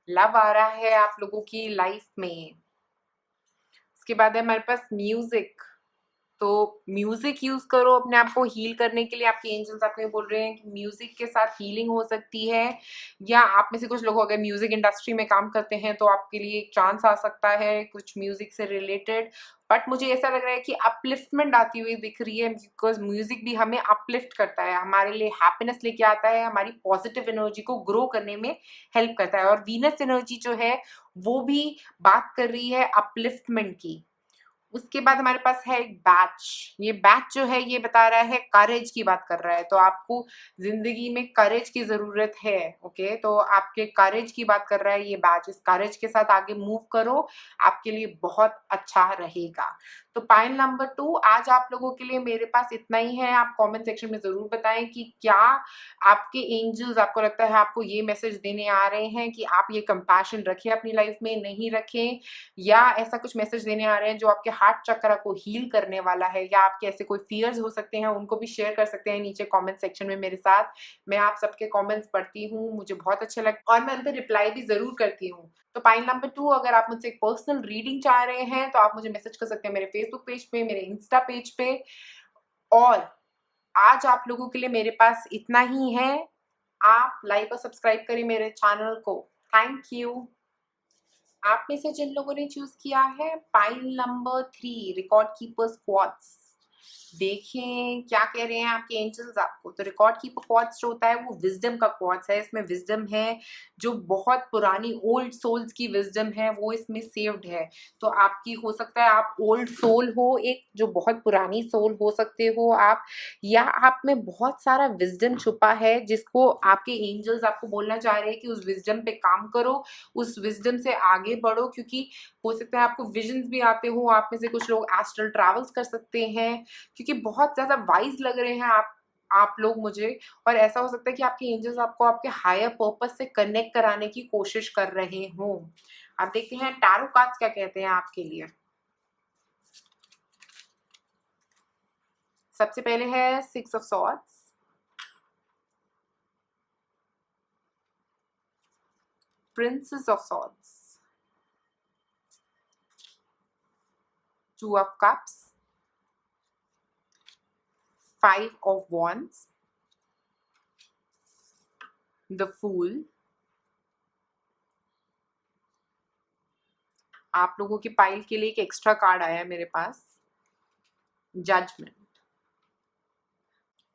लव आ रहा है आप लोगों की लाइफ में। उसके बाद है हमारे पास म्यूजिक, तो म्यूजिक यूज करो अपने आप को हील करने के लिए। आपके एंजल्स आपको ये बोल रहे हैं कि म्यूजिक के साथ हीलिंग हो सकती है, या आप में से कुछ लोग अगर म्यूजिक इंडस्ट्री में काम करते हैं तो आपके लिए एक चांस आ सकता है कुछ म्यूजिक से रिलेटेड। बट मुझे ऐसा लग रहा है कि अपलिफ्टमेंट आती हुई दिख रही है, बिकॉज म्यूजिक भी हमें अपलिफ्ट करता है, हमारे लिए हैप्पीनेस लेके आता है, हमारी पॉजिटिव एनर्जी को ग्रो करने में हेल्प करता है। और वीनस एनर्जी जो है वो भी बात कर रही है अपलिफ्टमेंट की। उसके बाद हमारे पास है एक बैच, ये बैच जो है ये बता रहा है करेज की बात कर रहा है, तो आपको जिंदगी में करेज की जरूरत है। ओके, तो आपके करेज की बात कर रहा है ये बैच, इस करेज के साथ आगे मूव करो, आपके लिए बहुत अच्छा रहेगा। तो पाइल नंबर 2 आज आप लोगों के लिए मेरे पास इतना ही है। आप कमेंट सेक्शन में जरूर बताएं कि क्या आपके एंजल्स आपको लगता है आपको ये मैसेज देने आ रहे हैं कि आप ये कंपैशन रखें अपनी लाइफ में, नहीं रखें, या ऐसा कुछ मैसेज देने आ रहे हैं जो आपके हार्ट चक्र को हील करने वाला है, या आपके ऐसे कोई फियर्स हो सकते हैं उनको भी शेयर कर सकते हैं नीचे कमेंट सेक्शन में मेरे साथ। मैं आप सबके कमेंट्स पढ़ती हूँ, मुझे बहुत अच्छा लगता है और मैं उन पर रिप्लाई भी जरूर करती हूँ। तो पाइल नंबर 2 अगर आप मुझसे एक पर्सनल रीडिंग चाह रहे हैं तो आप मुझे मैसेज कर सकते हैं मेरे फेसबुक पेज पे, मेरे इंस्टा पेज पे। और आज आप लोगों के लिए मेरे पास इतना ही है। आप लाइक और सब्सक्राइब करें मेरे चैनल को। Thank you. आप में से जिन लोगों ने चूज किया है pile number 3 record keepers quartz, देखें क्या कह रहे हैं आपके एंजल्स आपको। तो रिकॉर्ड कीपर क्वार्ट्स जो होता है वो विजडम का क्वार्ट्स है, इसमें विजडम है, जो बहुत पुरानी ओल्ड सोल्स की विजडम है वो इसमें सेव्ड है। तो आपकी हो सकता है आप ओल्ड सोल हो, एक जो बहुत पुरानी सोल हो सकते हो आप, या आप में बहुत सारा विजडम छुपा है जिसको आपके एंजल्स आपको बोलना चाह रहे हैं कि उस विजडम पे काम करो, उस विजडम से आगे बढ़ो, क्योंकि हो सकता है आपको विजन्स भी आते हो। आप में से कुछ लोग एस्ट्रल ट्रैवल्स कर सकते हैं, क्योंकि बहुत ज्यादा वाइज लग रहे हैं आप लोग मुझे। और ऐसा हो सकता है कि आपके एंजल्स आपको आपके हायर पर्पस से कनेक्ट कराने की कोशिश कर रहे हो। आप देखते हैं टैरो कार्ड्स क्या कहते हैं आपके लिए। सबसे पहले है 6 of swords, princess of swords, 2 of cups, 5 of wands, the fool। आप लोगों के पाइल के लिए एक एक्स्ट्रा कार्ड आया है मेरे पास, जजमेंट।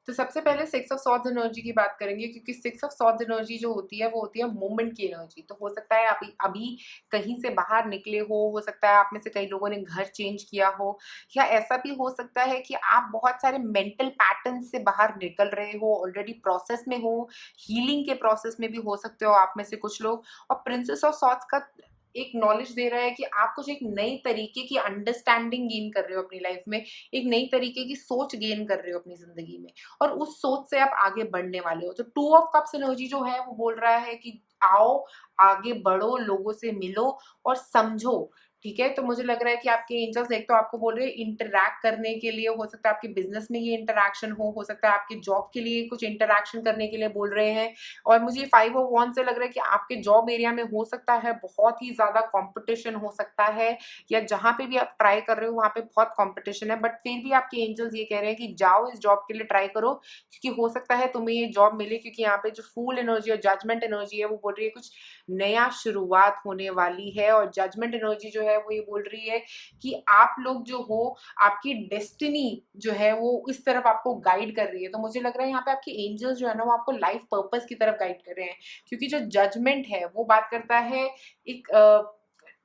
तो सबसे पहले 6 ऑफ सॉर्ड्स एनर्जी की बात करेंगे, क्योंकि 6 ऑफ सॉर्ड्स एनर्जी जो होती है वो होती है मूवमेंट की एनर्जी। तो हो सकता है आप अभी कहीं से बाहर निकले हो सकता है आप में से कई लोगों ने घर चेंज किया हो, या ऐसा भी हो सकता है कि आप बहुत सारे मेंटल पैटर्न से बाहर निकल रहे हो, ऑलरेडी प्रोसेस में हो, हीलिंग के प्रोसेस में भी हो सकते हो आप में से कुछ लोग। और प्रिंसेस ऑफ सॉर्ड्स का एक नॉलेज दे रहा है कि आप कुछ एक नई तरीके की अंडरस्टैंडिंग गेन कर रहे हो अपनी लाइफ में, एक नई तरीके की सोच गेन कर रहे हो अपनी जिंदगी में, और उस सोच से आप आगे बढ़ने वाले हो। तो 2 ऑफ कप्स एनर्जी जो है वो बोल रहा है कि आओ आगे बढ़ो, लोगों से मिलो और समझो। ठीक है, तो मुझे लग रहा है कि आपके एंजल्स एक तो आपको बोल रहे हैं इंटरैक्ट करने के लिए, हो सकता है आपके बिजनेस में ये इंटरैक्शन हो सकता है आपके जॉब के लिए कुछ इंटरैक्शन करने के लिए बोल रहे हैं। और मुझे 5 ऑफ वॉन्ड से लग रहा है कि आपके जॉब एरिया में हो सकता है बहुत ही ज्यादा कंपटीशन हो सकता है, या जहां पे भी आप ट्राई कर रहे हो वहां पे बहुत कंपटीशन है, बट फिर भी आपके एंजल्स ये कह रहे हैं कि जाओ इस जॉब के लिए ट्राई करो, क्योंकि हो सकता है तुम्हें ये जॉब मिले। क्योंकि यहाँ पे जो फूल एनर्जी और जजमेंट एनर्जी है वो बोल रही है कुछ नया शुरुआत होने वाली है, और जजमेंट एनर्जी जो है वो ये बोल रही है कि आप लोग जो हो, आपकी डेस्टिनी जो है वो इस तरफ आपको गाइड कर रही है। तो मुझे लग रहा है यहाँ पे आपके एंजल्स जो है ना वो आपको लाइफ पर्पस की तरफ गाइड कर रहे हैं, क्योंकि जो जजमेंट है वो बात करता है एक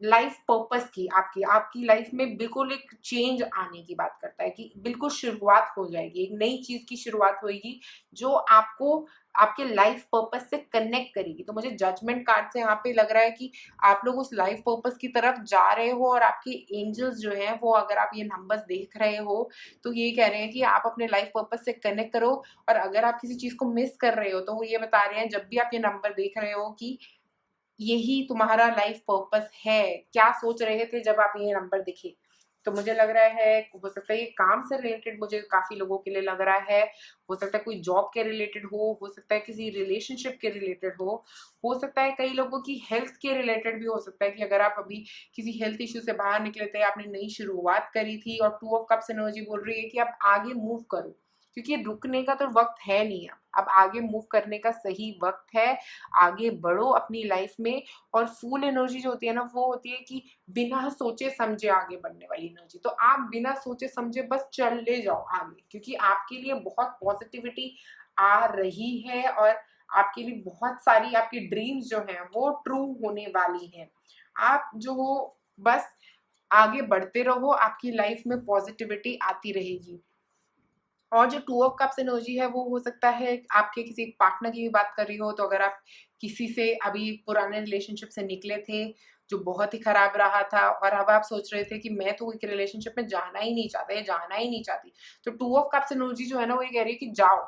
लाइफ पर्पस की, आपकी आपकी लाइफ में बिल्कुल एक चेंज आने की बात करता है, कि बिल्कुल शुरुआत हो जाएगी, एक नई चीज की शुरुआत होगी जो आपको आपके लाइफ पर्पस से कनेक्ट करेगी। तो मुझे जजमेंट कार्ड से यहाँ पे लग रहा है कि आप लोग उस लाइफ पर्पस की तरफ जा रहे हो, और आपके एंजल्स जो हैं वो, अगर आप ये नंबर्स देख रहे हो तो ये कह रहे हैं कि आप अपने लाइफ पर्पस से कनेक्ट करो। और अगर आप किसी चीज को मिस कर रहे हो तो वो ये बता रहे हैं जब भी आप ये नंबर देख रहे हो कि यही तुम्हारा लाइफ पर्पस है, क्या सोच रहे थे जब आप ये नंबर दिखे। तो मुझे लग रहा है हो सकता है ये काम से रिलेटेड मुझे काफी लोगों के लिए लग रहा है। हो सकता है कोई जॉब के रिलेटेड हो सकता है किसी रिलेशनशिप के रिलेटेड हो सकता है कई लोगों की हेल्थ के रिलेटेड भी हो सकता है कि अगर आप अभी किसी हेल्थ इश्यू से बाहर निकले थे, आपने नई शुरुआत करी थी और 2 ऑफ कप्स एनर्जी बोल रही है कि आप आगे मूव करो, क्योंकि रुकने का तो वक्त है नहीं। अब आगे मूव करने का सही वक्त है। आगे बढ़ो अपनी लाइफ में। और फुल एनर्जी जो होती है ना, वो होती है कि बिना सोचे समझे आगे बढ़ने वाली एनर्जी। तो आप बिना सोचे समझे बस चले जाओ आगे, क्योंकि आपके लिए बहुत पॉजिटिविटी आ रही है और आपके लिए बहुत सारी आपकी ड्रीम्स जो हैं वो ट्रू होने वाली हैं। आप जो हो बस आगे बढ़ते रहो, आपकी लाइफ में पॉजिटिविटी आती रहेगी। और जो 2 ऑफ कप्स एनर्जी है वो हो सकता है आपके किसी पार्टनर की भी बात कर रही हो। तो अगर आप किसी से अभी पुराने रिलेशनशिप से निकले थे जो बहुत ही खराब रहा था और अब आप सोच रहे थे कि मैं तो एक रिलेशनशिप में जाना ही नहीं चाहता या जाना ही नहीं चाहती, तो 2 ऑफ कप्स एनर्जी जो है ना वो ये कह रही है कि जाओ,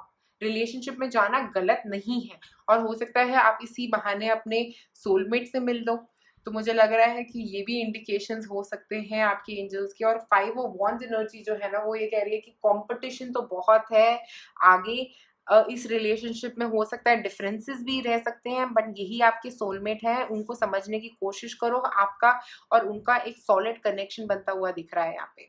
रिलेशनशिप में जाना गलत नहीं है। और हो सकता है आप इसी बहाने अपने सोलमेट से मिल लो। तो मुझे लग रहा है कि ये भी इंडिकेशंस हो सकते हैं आपके एंजल्स के। और 5 ऑफ वॉन्ड्स एनर्जी जो है ना वो ये कह रही है कि कंपटीशन तो बहुत है आगे। इस रिलेशनशिप में हो सकता है डिफरेंसेस भी रह सकते हैं, बट यही आपके सोलमेट है, उनको समझने की कोशिश करो। आपका और उनका एक सॉलिड कनेक्शन बनता हुआ दिख रहा है यहाँ पे।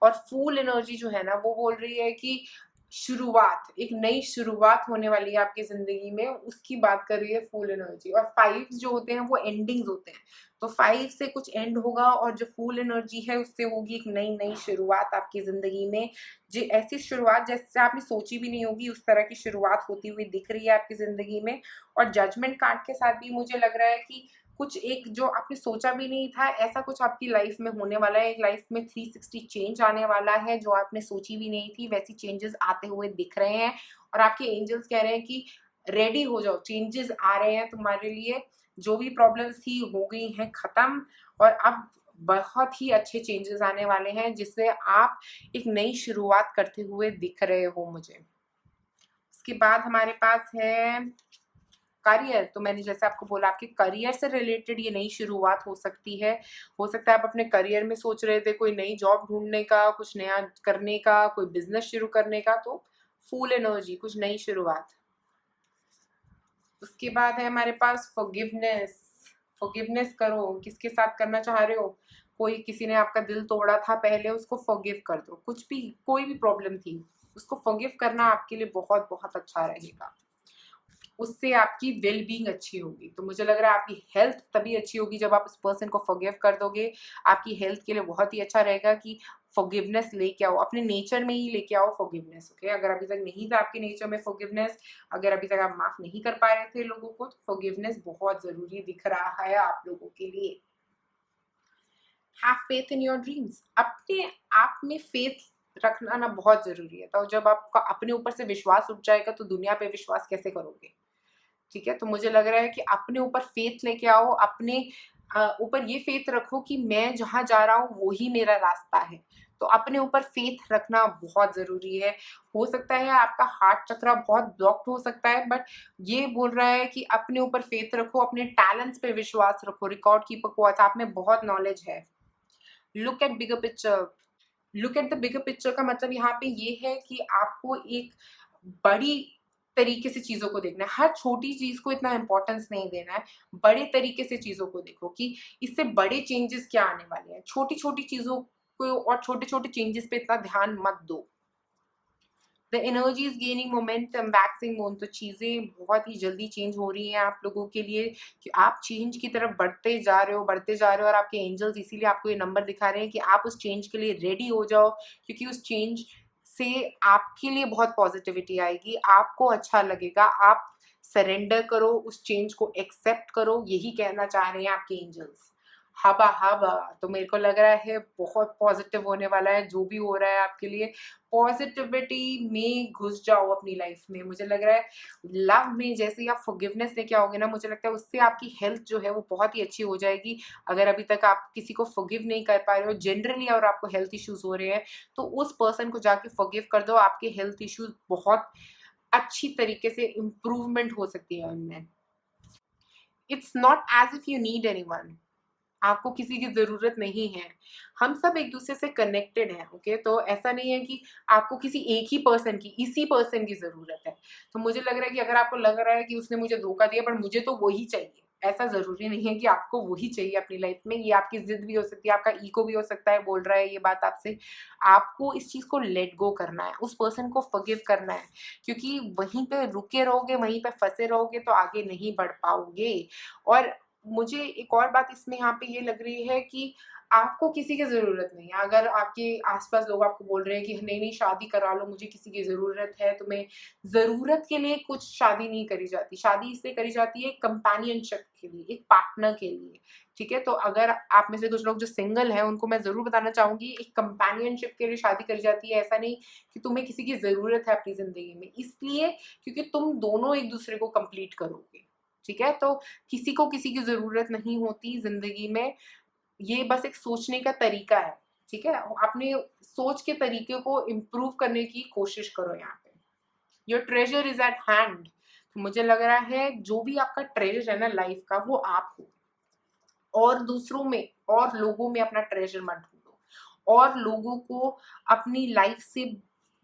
और फूल एनर्जी जो है ना वो बोल रही है कि शुरुआत, एक नई शुरुआत होने वाली है आपकी जिंदगी में, उसकी बात कर रही है फूल एनर्जी। और 5 जो होते हैं वो एंडिंग्स होते हैं, तो 5 से कुछ एंड होगा और जो फूल एनर्जी है उससे होगी एक नई नई शुरुआत आपकी जिंदगी में। जो ऐसी शुरुआत जैसे आपने सोची भी नहीं होगी, उस तरह की शुरुआत होती हुई दिख रही है आपकी जिंदगी में। और जजमेंट कार्ड के साथ भी मुझे लग रहा है कि कुछ एक जो आपने सोचा भी नहीं था ऐसा कुछ आपकी लाइफ में होने वाला है। एक लाइफ में 360 चेंज आने वाला है, जो आपने सोची भी नहीं थी वैसी चेंजेस आते हुए दिख रहे हैं। और आपके एंजल्स कह रहे हैं कि रेडी हो जाओ, चेंजेस आ रहे हैं तुम्हारे लिए। जो भी प्रॉब्लम्स थी हो गई हैं खत्म, और अब बहुत ही अच्छे चेंजेस आने वाले हैं जिससे आप एक नई शुरुआत करते हुए दिख रहे हो मुझे। उसके बाद हमारे पास है करियर। तो मैंने जैसे आपको बोला आपके करियर से रिलेटेड ये नई शुरुआत हो सकती है। हो सकता है आप अपने करियर में सोच रहे थे कोई नई जॉब ढूंढने का, कुछ नया करने का, कोई बिजनेस शुरू करने का, तो फुल एनर्जी, कुछ नई शुरुआत। उसके बाद है हमारे पास फॉरगिवनेस। फॉरगिवनेस करो, किसके साथ करना चाह रहे हो। कोई किसी ने आपका दिल तोड़ा था पहले, उसको फॉरगिव कर दो। कुछ भी कोई भी प्रॉब्लम थी उसको फॉरगिव करना आपके लिए बहुत बहुत अच्छा रहेगा। उससे आपकी वेल बीइंग अच्छी होगी। तो मुझे लग रहा है आपकी हेल्थ तभी अच्छी होगी जब आप उस पर्सन को फॉरगिव कर दोगे। आपकी हेल्थ के लिए बहुत ही अच्छा रहेगा कि फॉरगिवनेस लेके आओ, अपने नेचर में ही लेके आओ फॉरगिवनेस। ओके, अगर अभी तक नहीं था आपके नेचर में फॉरगिवनेस, अगर अभी तक आप माफ नहीं कर पा रहे थे लोगों को, तो फॉरगिवनेस बहुत जरूरी दिख रहा है आप लोगों के लिए। Have faith in your dreams. अपने आप में फेथ रखना ना बहुत जरूरी है। तो जब आपका अपने ऊपर से विश्वास उठ जाएगा तो दुनिया पे विश्वास कैसे करोगे। ठीक है, तो मुझे लग रहा है कि अपने ऊपर फेथ लेके आओ। अपने ऊपर ये फेथ रखो कि मैं जहां जा रहा हूँ वो ही मेरा रास्ता है। तो अपने ऊपर फेथ रखना बहुत जरूरी है। हो सकता है आपका हार्ट चक्रा बहुत ब्लॉक्ड हो सकता है, बट ये बोल रहा है कि अपने ऊपर फेथ रखो, अपने टैलेंट्स पे विश्वास रखो। रिकॉर्ड कीपर को आप में बहुत नॉलेज है। Look at bigger picture. Look at the bigger picture का मतलब यहाँ पे ये है कि आपको एक बड़ी तरीके से चीजों को देखना है। हर छोटी चीज को इतना इंपॉर्टेंस नहीं देना है। बड़े तरीके से चीजों को देखो कि इससे बड़े चेंजेस क्या आने वाले हैं। छोटी छोटी चीजों को और छोटे छोटे चेंजेस पे इतना ध्यान मत दो। The energy is gaining momentum, waxing moon. तो चीजें बहुत ही जल्दी चेंज हो रही हैं आप लोगों के लिए कि आप चेंज की तरफ बढ़ते जा रहे हो, बढ़ते जा रहे हो। और आपके एंजल्स इसीलिए आपको ये नंबर दिखा रहे हैं कि आप उस चेंज के लिए रेडी हो जाओ, क्योंकि उस चेंज से आपके लिए बहुत पॉजिटिविटी आएगी, आपको अच्छा लगेगा। आप सरेंडर करो, उस चेंज को एक्सेप्ट करो, यही कहना चाह रहे हैं आपके एंजल्स। हवा हवा। तो मेरे को लग रहा है बहुत पॉजिटिव होने वाला है जो भी हो रहा है आपके लिए। पॉजिटिविटी में घुस जाओ अपनी लाइफ में। मुझे लग रहा है लव में जैसे ही आप फॉरगिवनेस लेके आओगे ना, मुझे लगता है उससे आपकी हेल्थ जो है वो बहुत ही अच्छी हो जाएगी। अगर अभी तक आप किसी को फॉरगिव नहीं कर पा रहे हो जनरली और आपको हेल्थ इश्यूज हो रहे हैं, तो उस पर्सन को जाके फॉरगिव कर दो। आपके हेल्थ इश्यूज बहुत अच्छी तरीके से इम्प्रूवमेंट हो सकती है उनमें। It's not as if you need anyone. आपको किसी की जरूरत नहीं है। हम सब एक दूसरे से कनेक्टेड हैं, ओके। तो ऐसा नहीं है कि आपको किसी एक ही पर्सन की, इसी पर्सन की जरूरत है। तो मुझे लग रहा है कि अगर आपको लग रहा है कि उसने मुझे धोखा दिया पर मुझे तो वही चाहिए, ऐसा जरूरी नहीं है कि आपको वही चाहिए अपनी लाइफ में। ये आपकी जिद भी हो सकती है, आपका ईगो भी हो सकता है बोल रहा है ये बात आपसे। आपको इस चीज को लेट गो करना है, उस पर्सन को फॉरगिव करना है, क्योंकि वहीं पे रुके रहोगे, वहीं पे फंसे रहोगे तो आगे नहीं बढ़ पाओगे। और मुझे एक और बात इसमें यहाँ पे ये लग रही है कि आपको किसी की जरूरत नहीं है। अगर आपके आसपास लोग आपको बोल रहे हैं कि नहीं नहीं शादी करा लो, मुझे किसी की जरूरत है, तुम्हें जरूरत के लिए कुछ शादी नहीं करी जाती। शादी इसलिए करी जाती है कंपेनियनशिप के लिए, एक पार्टनर के लिए, ठीक है। तो अगर आप में से कुछ लोग जो सिंगल हैं उनको मैं जरूर बताना चाहूंगी, एक कंपेनियनशिप के लिए शादी करी जाती है। ऐसा नहीं कि तुम्हें किसी की जरूरत है अपनी जिंदगी में, इसलिए क्योंकि तुम दोनों एक दूसरे को कंप्लीट करोगे, ठीक है। तो किसी को किसी की जरूरत नहीं होती जिंदगी में, ये बस एक सोचने का तरीका है, ठीक है। अपने सोच के तरीके को इम्प्रूव करने की कोशिश करो यहाँ पे। Your treasure is eight hand. तो मुझे लग रहा है जो भी आपका ट्रेजर है ना लाइफ का, वो आप हो। और दूसरों में और लोगों में अपना ट्रेजर मत ढूंढो। और लोगों को अपनी लाइफ से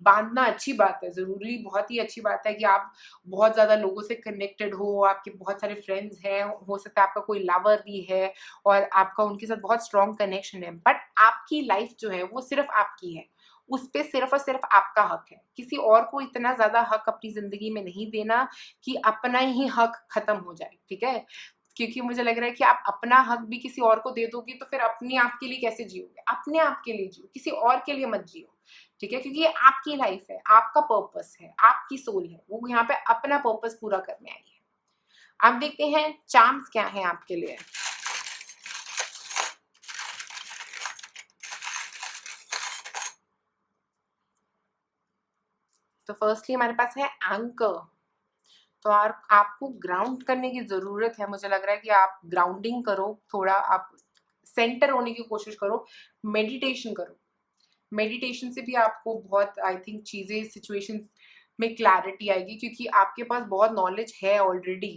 बांधना अच्छी बात है, जरूरी बहुत ही अच्छी बात है कि आप बहुत ज्यादा लोगों से कनेक्टेड हो, आपके बहुत सारे फ्रेंड्स हैं, हो सकता है आपका कोई लवर भी है और आपका उनके साथ बहुत स्ट्रॉन्ग कनेक्शन है। बट आपकी लाइफ जो है वो सिर्फ आपकी है, उस पे सिर्फ और सिर्फ आपका हक है। किसी और को इतना ज्यादा हक अपनी जिंदगी में नहीं देना कि अपना ही हक खत्म हो जाए, ठीक है। क्योंकि मुझे लग रहा है कि आप अपना हक भी किसी और को दे दोगे तो फिर अपने आप के लिए कैसे जियोगे। अपने आप के लिए जियो, किसी और के लिए मत जियो, ठीक है। क्योंकि ये आपकी लाइफ है, आपका पर्पस है, आपकी सोल है, वो यहाँ पे अपना पर्पस पूरा करने आई है। अब देखते हैं चार्म्स क्या है आपके लिए। तो फर्स्टली हमारे पास है एंकर। तो आपको ग्राउंड करने की जरूरत है। मुझे लग रहा है कि आप ग्राउंडिंग करो, थोड़ा आप सेंटर होने की कोशिश करो, मेडिटेशन करो। मेडिटेशन से भी आपको बहुत आई थिंक चीजें, सिचुएशंस में क्लैरिटी आएगी, क्योंकि आपके पास बहुत नॉलेज है ऑलरेडी।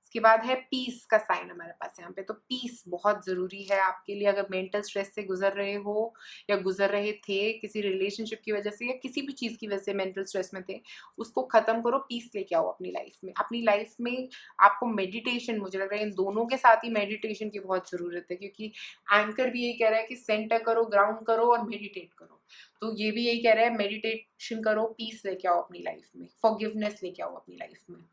इसके बाद है पीस का साइन हमारे पास यहाँ पे। तो पीस बहुत जरूरी है आपके लिए। अगर मेंटल स्ट्रेस से गुजर रहे हो या गुजर रहे थे, किसी रिलेशनशिप की वजह से या किसी भी चीज की वजह से मेंटल स्ट्रेस में थे, उसको खत्म करो, पीस लेके आओ अपनी लाइफ में। अपनी लाइफ में आपको मेडिटेशन, मुझे लग रहा है इन दोनों के साथ ही मेडिटेशन की बहुत जरूरत है, क्योंकि एंकर भी यही कह रहा है कि सेंटर करो, ग्राउंड करो और मेडिटेट करो। तो ये भी यही कह रहा है मेडिटेशन करो, पीस लेके आओ अपनी लाइफ में, फॉरगिवनेस लेके आओ अपनी लाइफ में।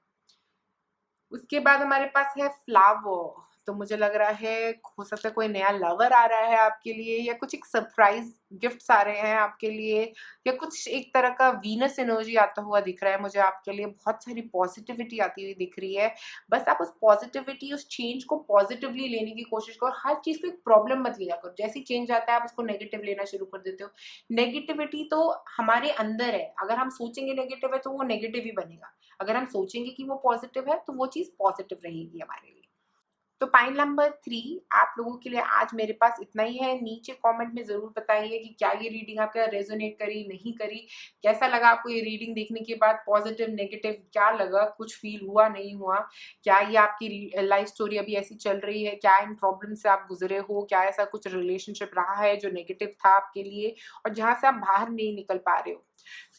उसके बाद हमारे पास है फ्लावर। तो मुझे लग रहा है हो सकता है कोई नया लवर आ रहा है आपके लिए, या कुछ एक सरप्राइज गिफ्ट्स आ रहे हैं आपके लिए, या कुछ एक तरह का वीनस एनर्जी आता हुआ दिख रहा है मुझे आपके लिए। बहुत सारी पॉजिटिविटी आती हुई दिख रही है। बस आप उस पॉजिटिविटी, उस चेंज को पॉजिटिवली लेने की कोशिश करो। हर चीज को एक प्रॉब्लम मत लिया करो। जैसे चेंज आता है आप उसको नेगेटिव लेना शुरू कर देते हो। नेगेटिविटी तो हमारे अंदर है, अगर हम सोचेंगे नेगेटिव है तो वो नेगेटिव ही बनेगा। अगर हम सोचेंगे कि वो पॉजिटिव है तो वो चीज पॉजिटिव रहेगी हमारे लिए। तो पाइल नंबर 3 आप लोगों के लिए आज मेरे पास इतना ही है। नीचे कमेंट में जरूर बताइए कि क्या ये रीडिंग आपका रेजोनेट करी, नहीं करी, कैसा लगा आपको ये रीडिंग देखने के बाद, पॉजिटिव नेगेटिव क्या लगा, कुछ फील हुआ नहीं हुआ, क्या ये आपकी लाइफ स्टोरी अभी ऐसी चल रही है, क्या इन प्रॉब्लम से आप गुजरे हो, क्या ऐसा कुछ रिलेशनशिप रहा है जो नेगेटिव था आपके लिए और जहां से आप बाहर नहीं निकल पा रहे हो।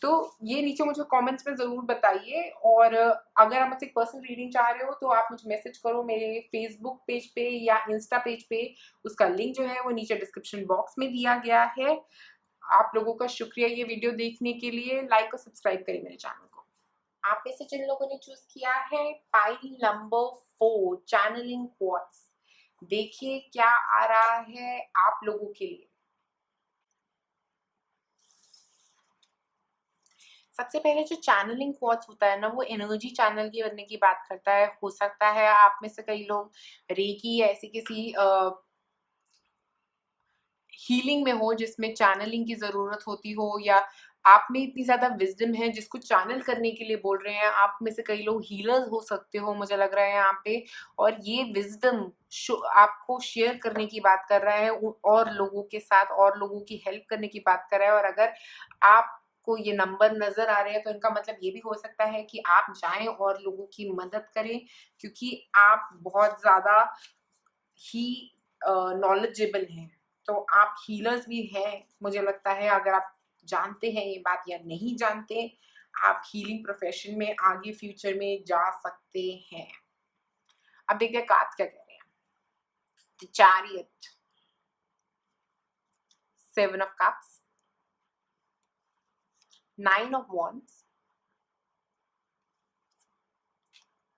तो ये नीचे मुझे कमेंट्स में जरूर बताइए। और अगर आप मुझसे एक पर्सनल रीडिंग चाह रहे हो तो आप मुझे मैसेज करो मेरे फेसबुक पेज पे या इंस्टा पेज पे। उसका लिंक जो है वो नीचे डिस्क्रिप्शन बॉक्स में दिया गया है। आप लोगों का शुक्रिया ये वीडियो देखने के लिए। लाइक और सब्सक्राइब करें मेरे चैनल को। आप में से जिन लोगों ने चूज किया है पाइल नंबर 4 चैनलिंग क्वार्ट्स, देखिए क्या आ रहा है आप लोगों के लिए। सबसे पहले जो चैनलिंग क्वार्ट्स होता है ना, वो एनर्जी चैनल की करने की बात करता है। हो सकता है आप में से कई लोग रेकी या ऐसी किसी हीलिंग में हो जिसमें चैनलिंग की जरूरत होती हो, या आप में इतनी ज्यादा विजडम है जिसको चैनल करने के लिए बोल रहे हैं। आप में से कई लोग हीलर्स हो सकते हो मुझे लग रहा है यहाँ पे, और ये विजडम आपको शेयर करने की बात कर रहा है, और लोगों के साथ और लोगों की हेल्प करने की बात कर रहा है। और अगर आप को ये नंबर नजर आ रहे हैं तो इनका मतलब ये भी हो सकता है कि आप जाएं और लोगों की मदद करें, क्योंकि आप बहुत ज्यादा ही नॉलेजेबल हैं, तो आप हीलर्स भी हैं मुझे लगता है। अगर आप जानते हैं ये बात या नहीं जानते, आप हीलिंग प्रोफेशन में आगे फ्यूचर में जा सकते हैं। अब देखिए कार्ड्स क्या कह रहे हैं। The chariot, 7 of cups, 9 of wands,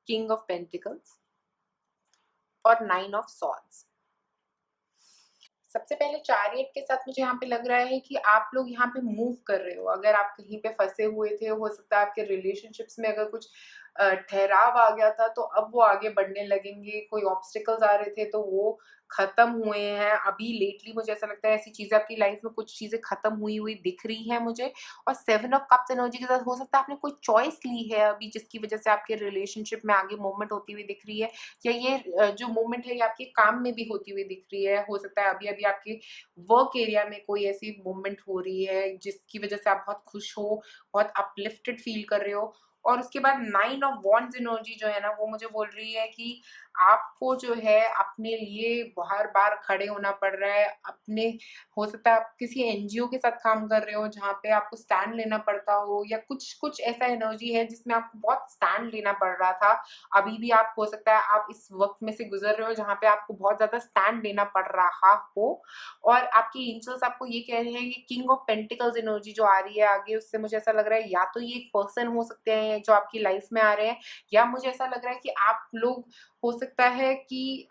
king of pentacles और 9 ऑफ swords। सबसे पहले चैरियट के साथ मुझे यहाँ पे लग रहा है कि आप लोग यहाँ पे मूव कर रहे हो। अगर आप कहीं पे फंसे हुए थे, हो सकता है आपके रिलेशनशिप्स में अगर कुछ ठहराव आ गया था, तो अब वो आगे बढ़ने लगेंगे। कोई ऑब्स्टिकल्स आ रहे थे तो वो खत्म हुए हैं। अभी लेटली मुझे ऐसा लगता है ऐसी चीजें आपकी लाइफ में कुछ चीजें खत्म हुई हुई दिख रही है मुझे। और 7 ऑफ कप्स एनर्जी के साथ हो सकता है आपने कोई चॉइस ली है अभी, जिसकी वजह से आपके रिलेशनशिप में आगे मूवमेंट होती हुई दिख रही है। या ये जो मूवमेंट है ये आपके काम में भी होती हुई दिख रही है। हो सकता है अभी अभी आपके वर्क एरिया में कोई ऐसी मूवमेंट हो रही है जिसकी वजह से आप बहुत खुश हो, बहुत अपलिफ्टेड फील कर रहे हो। और उसके बाद 9 ऑफ वॉन्ड्स एनर्जी जो है ना, वो मुझे बोल रही है कि आपको जो है अपने लिए बार बार खड़े होना पड़ रहा है। अपने, हो सकता है आप किसी एनजीओ के साथ काम कर रहे हो जहाँ पे आपको स्टैंड लेना पड़ता हो, या कुछ कुछ ऐसा एनर्जी है जिसमें आपको बहुत स्टैंड लेना पड़ रहा था। अभी भी आप, हो सकता है आप इस वक्त में से गुजर रहे हो जहाँ पे आपको बहुत ज्यादा स्टैंड लेना पड़ रहा हो। और आपकी एंजल्स आपको ये कह रहे हैं, ये किंग ऑफ पेंटिकल्स एनर्जी जो आ रही है आगे, उससे मुझे ऐसा लग रहा है या तो ये एक पर्सन हो सकते हैं जो आपकी लाइफ में आ रहे हैं, या मुझे ऐसा लग रहा है कि आप लोग, हो सकता है कि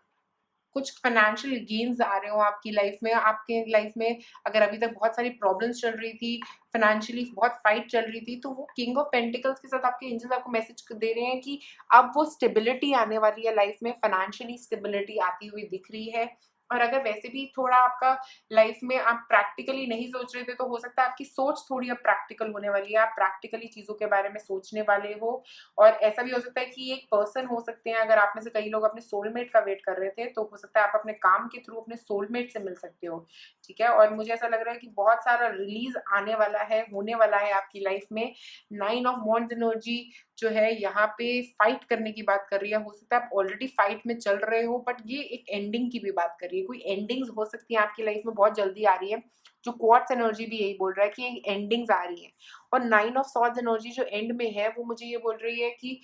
कुछ फाइनेंशियल गेन्स आ रहे हो आपकी लाइफ में। आपके लाइफ में अगर अभी तक बहुत सारी प्रॉब्लम्स चल रही थी, फाइनेंशियली बहुत फाइट चल रही थी, तो वो किंग ऑफ पेंटिकल्स के साथ आपके एंजल्स आपको मैसेज दे रहे हैं कि अब वो स्टेबिलिटी आने वाली है लाइफ में। फाइनेंशियली स्टेबिलिटी आती हुई दिख रही है। और अगर वैसे भी थोड़ा आपका लाइफ में आप प्रैक्टिकली नहीं सोच रहे थे, तो हो सकता है आपकी सोच थोड़ी अब प्रैक्टिकल होने वाली है। आप प्रैक्टिकली चीजों के बारे में सोचने वाले हो। और ऐसा भी हो सकता है कि एक पर्सन हो सकते हैं, अगर आप में से कई लोग अपने सोलमेट का वेट कर रहे थे, तो हो सकता है आप अपने काम के थ्रू अपने सोलमेट से मिल सकते हो। ठीक है। और मुझे ऐसा लग रहा है कि बहुत सारा रिलीज आने वाला है, होने वाला है आपकी लाइफ में। 9 ऑफ वॉन्ड्स एनर्जी जो है यहाँ पे फाइट करने की बात कर रही है। हो सकता है आप ऑलरेडी फाइट में चल रहे हो, बट ये एक एंडिंग की भी बात कर रही है। कोई एंडिंग्स हो सकती है आपकी लाइफ में, बहुत जल्दी आ रही है। जो क्वार्ट्स एनर्जी भी यही बोल रहा है कि एंडिंग्स आ रही है। और 9 ऑफ सॉर्ड्स एनर्जी जो एंड में है, वो मुझे ये बोल रही है कि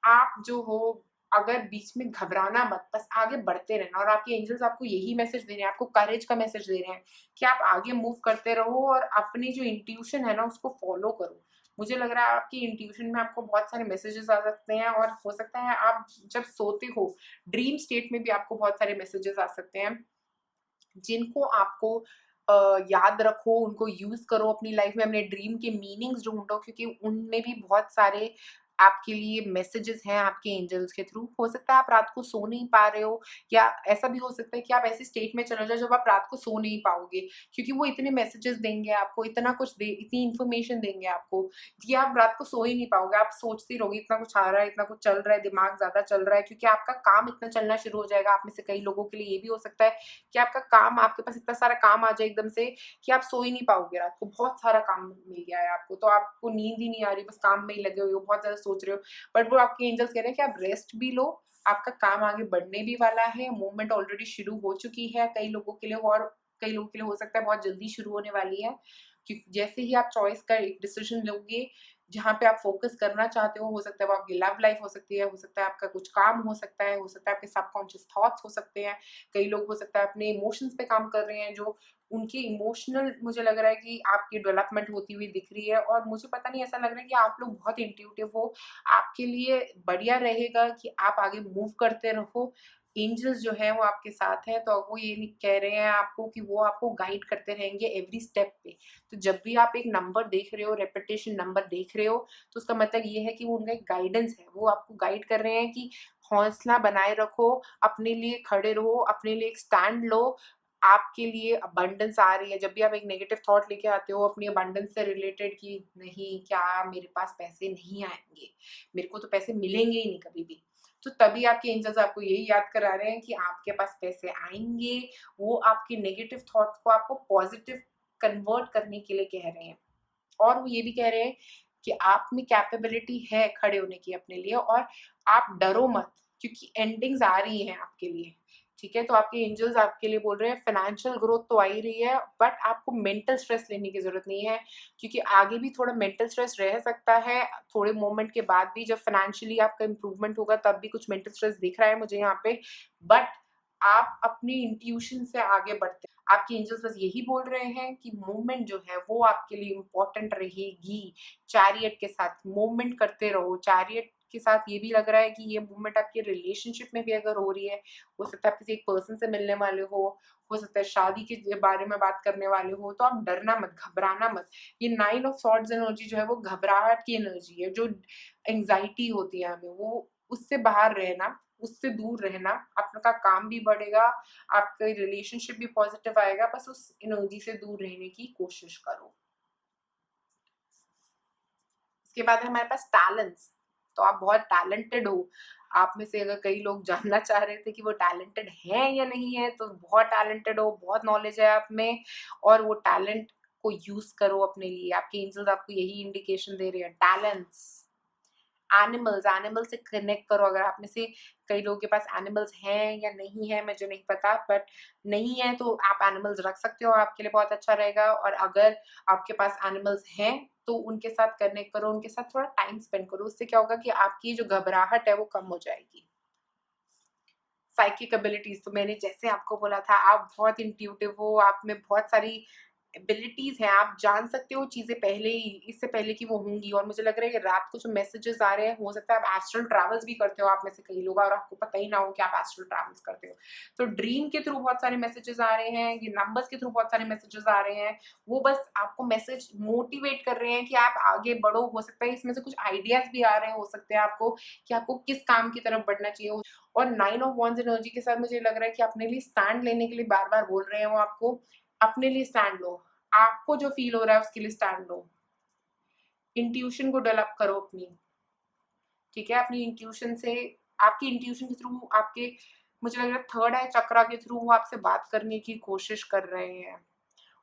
आप जो हो, अगर बीच में घबराना मत, बस आगे बढ़ते रहना। और आपके एंजल्स आपको यही मैसेज दे रहे हैं, आपको करेज का मैसेज दे रहे हैं कि आप आगे मूव करते रहो और अपनी जो इंट्यूशन है ना उसको फॉलो करो। मुझे लग रहा है आपकी इंट्यूशन में आपको बहुत सारे मैसेजेस आ सकते हैं। और हो सकता है आप जब सोते हो, ड्रीम स्टेट में भी आपको बहुत सारे मैसेजेस आ सकते हैं, जिनको आपको याद रखो, उनको यूज करो अपनी लाइफ में। अपने ड्रीम के मीनिंग्स ढूंढो, क्योंकि उनमें भी बहुत सारे आपके लिए मैसेजेस हैं आपके एंजल्स के थ्रू। हो सकता है आप रात को सो नहीं पा रहे हो, या ऐसा भी हो सकता है कि आप ऐसे स्टेट में चले जाओ जब आप रात को सो नहीं पाओगे, क्योंकि वो इतने मैसेजेस देंगे आपको, इतना कुछ दे, इतनी इन्फॉर्मेशन देंगे आपको कि आप रात को सो ही नहीं पाओगे। आप सोचते रहोगे, इतना कुछ आ रहा है, इतना कुछ चल रहा है, दिमाग ज्यादा चल रहा है, क्योंकि आपका काम इतना चलना शुरू हो जाएगा। आप में से कई लोगों के लिए ये भी हो सकता है कि आपका काम, आपके पास इतना सारा काम आ जाए एकदम से कि आप सो ही नहीं पाओगे रात को। बहुत सारा काम मिल गया है आपको, तो आपको नींद ही नहीं आ रही, बस काम में ही लगे हुए हो, बहुत ज्यादा सोच रहे हो। बट वो आपके एंजल्स कह रहे हैं कि आप रेस्ट भी लो, आपका काम आगे बढ़ने भी वाला है। मूवमेंट ऑलरेडी शुरू हो चुकी है कई लोगों के लिए, और कई लोगों के लिए हो सकता है बहुत जल्दी शुरू होने वाली है। क्योंकि जैसे ही आप चॉइस का एक डिसीजन लोगे जहाँ पे आप फोकस करना चाहते हो सकता है वो आपकी लव लाइफ हो सकती है, हो सकता है आपका कुछ काम हो सकता है, हो सकता है आपके सबकॉन्शियस थॉट्स हो सकते हैं। कई लोग हो सकता है अपने इमोशंस पे काम कर रहे हैं, जो उनकी इमोशनल, मुझे लग रहा है कि आपकी डेवलपमेंट होती हुई दिख रही है। और मुझे पता नहीं, ऐसा लग रहा है कि आप लोग बहुत इंट्यूटिव हो। आपके लिए बढ़िया रहेगा कि आप आगे मूव करते रहो। एंजल्स जो है वो आपके साथ है, तो वो ये कह रहे हैं आपको कि वो आपको गाइड करते रहेंगे एवरी स्टेप पे। तो जब भी आप एक नंबर देख रहे हो, रेपिटेशन नंबर देख रहे हो, तो उसका मतलब ये है कि वो उनका एक गाइडेंस है। वो आपको गाइड कर रहे हैं कि हौसला बनाए रखो, अपने लिए खड़े रहो, अपने लिए एक स्टैंड लो। आपके लिए अबंडेंस आ रही है। जब भी आप एक नेगेटिव थॉट लेके आते हो अपनी अबंडेंस से रिलेटेड कि नहीं, क्या मेरे पास पैसे नहीं आएंगे, मेरे को तो पैसे मिलेंगे ही नहीं कभी भी, तो तभी आपके एंजल्स आपको यही याद करा रहे हैं कि आपके पास पैसे आएंगे। वो आपके नेगेटिव थॉट्स को आपको पॉजिटिव कन्वर्ट करने के लिए कह रहे हैं। और वो ये भी कह रहे हैं कि आप में कैपेबिलिटी है खड़े होने की अपने लिए, और आप डरो मत, क्योंकि एंडिंग्स आ रही हैं आपके लिए। ठीक है, तो आपके एंजल्स आपके लिए बोल रहे हैं फाइनेंशियल ग्रोथ तो आ ही रही है, बट आपको मेंटल स्ट्रेस लेने की जरूरत नहीं है, क्योंकि आगे भी थोड़ा मेंटल स्ट्रेस रह सकता है थोड़े मोमेंट के बाद भी। जब फाइनेंशियली आपका इंप्रूवमेंट होगा तब भी कुछ मेंटल स्ट्रेस दिख रहा है मुझे यहाँ पे, बट आप अपनी इंट्यूशन से आगे बढ़ते हैं। आपके एंजल्स बस यही बोल रहे हैं कि मूवमेंट जो है वो आपके लिए इम्पोर्टेंट रहेगी। चैरियट के साथ मूवमेंट करते रहो। चैरियट के साथ ये भी लग रहा है कि ये मूवमेंट आपकी रिलेशनशिप में भी अगर हो रही है, हो सकता है आप किसी एक पर्सन से मिलने वाले हो सकता है शादी के बारे में बात करने वाले हो, तो आप डरना मत, घबराना मत। ये 9 ऑफ सॉर्ड्स एनर्जी जो है वो घबराहट की एनर्जी है, जो एंग्जाइटी होती है हमें, वो उससे बाहर रहना, उससे दूर रहना। आपका काम भी बढ़ेगा, आपका रिलेशनशिप भी पॉजिटिव आएगा, बस उस एनर्जी से दूर रहने की कोशिश करो। इसके बाद है हमारे पास टैलेंट्स। तो आप बहुत टैलेंटेड हो। आप में से अगर कई लोग जानना चाह रहे थे कि वो टैलेंटेड हैं या नहीं है, तो बहुत टैलेंटेड हो, बहुत नॉलेज है आप में, और वो टैलेंट को यूज करो अपने लिए। आपके एंजल्स आपको यही इंडिकेशन दे रहे हैं। टैलेंट्स, एनिमल से कनेक्ट करो। अगर आप में से कई लोगों के पास एनिमल्स हैं या नहीं है मुझे नहीं पता, बट नहीं है तो आप एनिमल्स रख सकते हो, आपके लिए बहुत अच्छा रहेगा। और अगर आपके पास एनिमल्स हैं तो उनके साथ कनेक्ट करो, उनके साथ थोड़ा टाइम स्पेंड करो। उससे क्या होगा कि आपकी जो घबराहट है वो कम हो जाएगी। साइकिक एबिलिटीज, तो मैंने जैसे आपको बोला था, आप बहुत इंट्यूटिव हो, आप में बहुत सारी एबिलिटीज हैं, आप जान सकते हो चीजें पहले ही, इससे पहले कि वो होंगी। और मुझे लग रहा है कि रात को जो मैसेजेस आ रहे हैं, हो सकता है आप एस्ट्रल ट्रैवल्स भी करते हो, आप में से कई लोग, और आपको पता ही ना हो कि आप एस्ट्रल ट्रैवल्स करते हो। तो ड्रीम के थ्रू बहुत सारे मैसेजेस आ रहे हैं, ये नंबर्स के थ्रू बहुत सारे मैसेजेस आ रहे हैं। वो बस आपको मैसेज मोटिवेट कर रहे हैं कि आप आगे बढ़ो। हो सकता है इसमें से कुछ आइडियाज भी आ रहे हैं, हो सकते हैं आपको कि आपको किस काम की तरफ बढ़ना चाहिए। और 9 ऑफ वॉन्ड्स एनर्जी के साथ मुझे लग रहा है कि अपने लिए स्टैंड लेने के लिए बार बार बोल रहे हैं वो आपको। अपने लिए स्टैंड लो, आपको जो फील हो रहा है उसके लिए स्टैंड लो। इंट्यूशन को डेवलप करो अपनी, ठीक है, अपनी इंट्यूशन से। आपकी इंट्यूशन के थ्रू आपके, मुझे लग रहा है थर्ड आई चक्रा के थ्रू वो आपसे बात करने की कोशिश कर रहे हैं,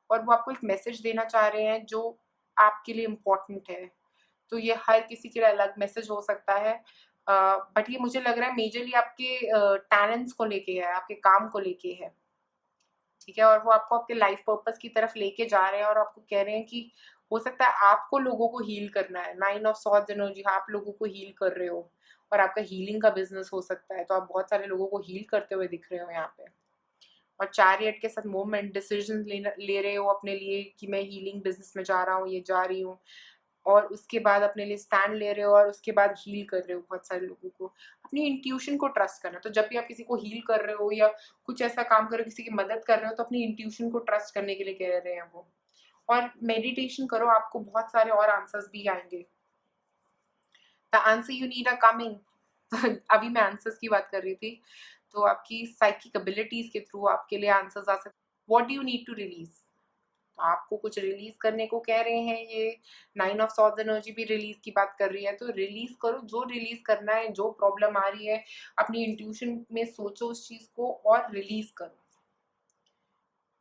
और वो आपको एक मैसेज देना चाह रहे हैं जो आपके लिए इम्पोर्टेंट है। तो ये हर किसी के लिए अलग मैसेज हो सकता है, बट ये मुझे लग रहा है मेजरली आपके टैलेंट्स को लेके है, आपके काम को लेके है, ठीक है। और वो आपको आपके लाइफ पर्पस की तरफ लेके जा रहे हैं, और आपको कह रहे हैं कि हो सकता है आपको लोगों को हील करना है। 9 ऑफ सॉर्ड्स एनर्जी, आप लोगों को हील कर रहे हो, और आपका हीलिंग का बिजनेस हो सकता है, तो आप बहुत सारे लोगों को हील करते हुए दिख रहे हो यहाँ पे। और चैरियट के साथ मूवमेंट, डिसीजन ले रहे हो अपने लिए कि मैं हीलिंग बिजनेस में जा रहा हूँ, ये जा रही हूँ, और उसके बाद अपने लिए स्टैंड ले रहे हो, और उसके बाद हील कर रहे हो बहुत सारे लोगों को। अपनी इंट्यूशन को ट्रस्ट करना, तो जब भी आप किसी को हील कर रहे हो या कुछ ऐसा काम कर रहे हो, किसी की मदद कर रहे हो, तो अपनी इंट्यूशन को ट्रस्ट करने के लिए कह रहे हैं वो। और मेडिटेशन करो, आपको बहुत सारे और आंसर्स भी आएंगे। The answer you need are coming. अभी मैं आंसर्स की बात कर रही थी, तो आपकी साइकिक एबिलिटीज के थ्रू आपके लिए आंसर्स आ सकते। What do you need to release, तो आपको कुछ रिलीज करने को कह रहे हैं। ये 9 ऑफ सॉर्ड्स एनर्जी भी रिलीज की बात कर रही है, तो रिलीज करो जो रिलीज करना है, जो प्रॉब्लम आ रही है अपनी इंट्यूशन में सोचो उस चीज को और रिलीज करो।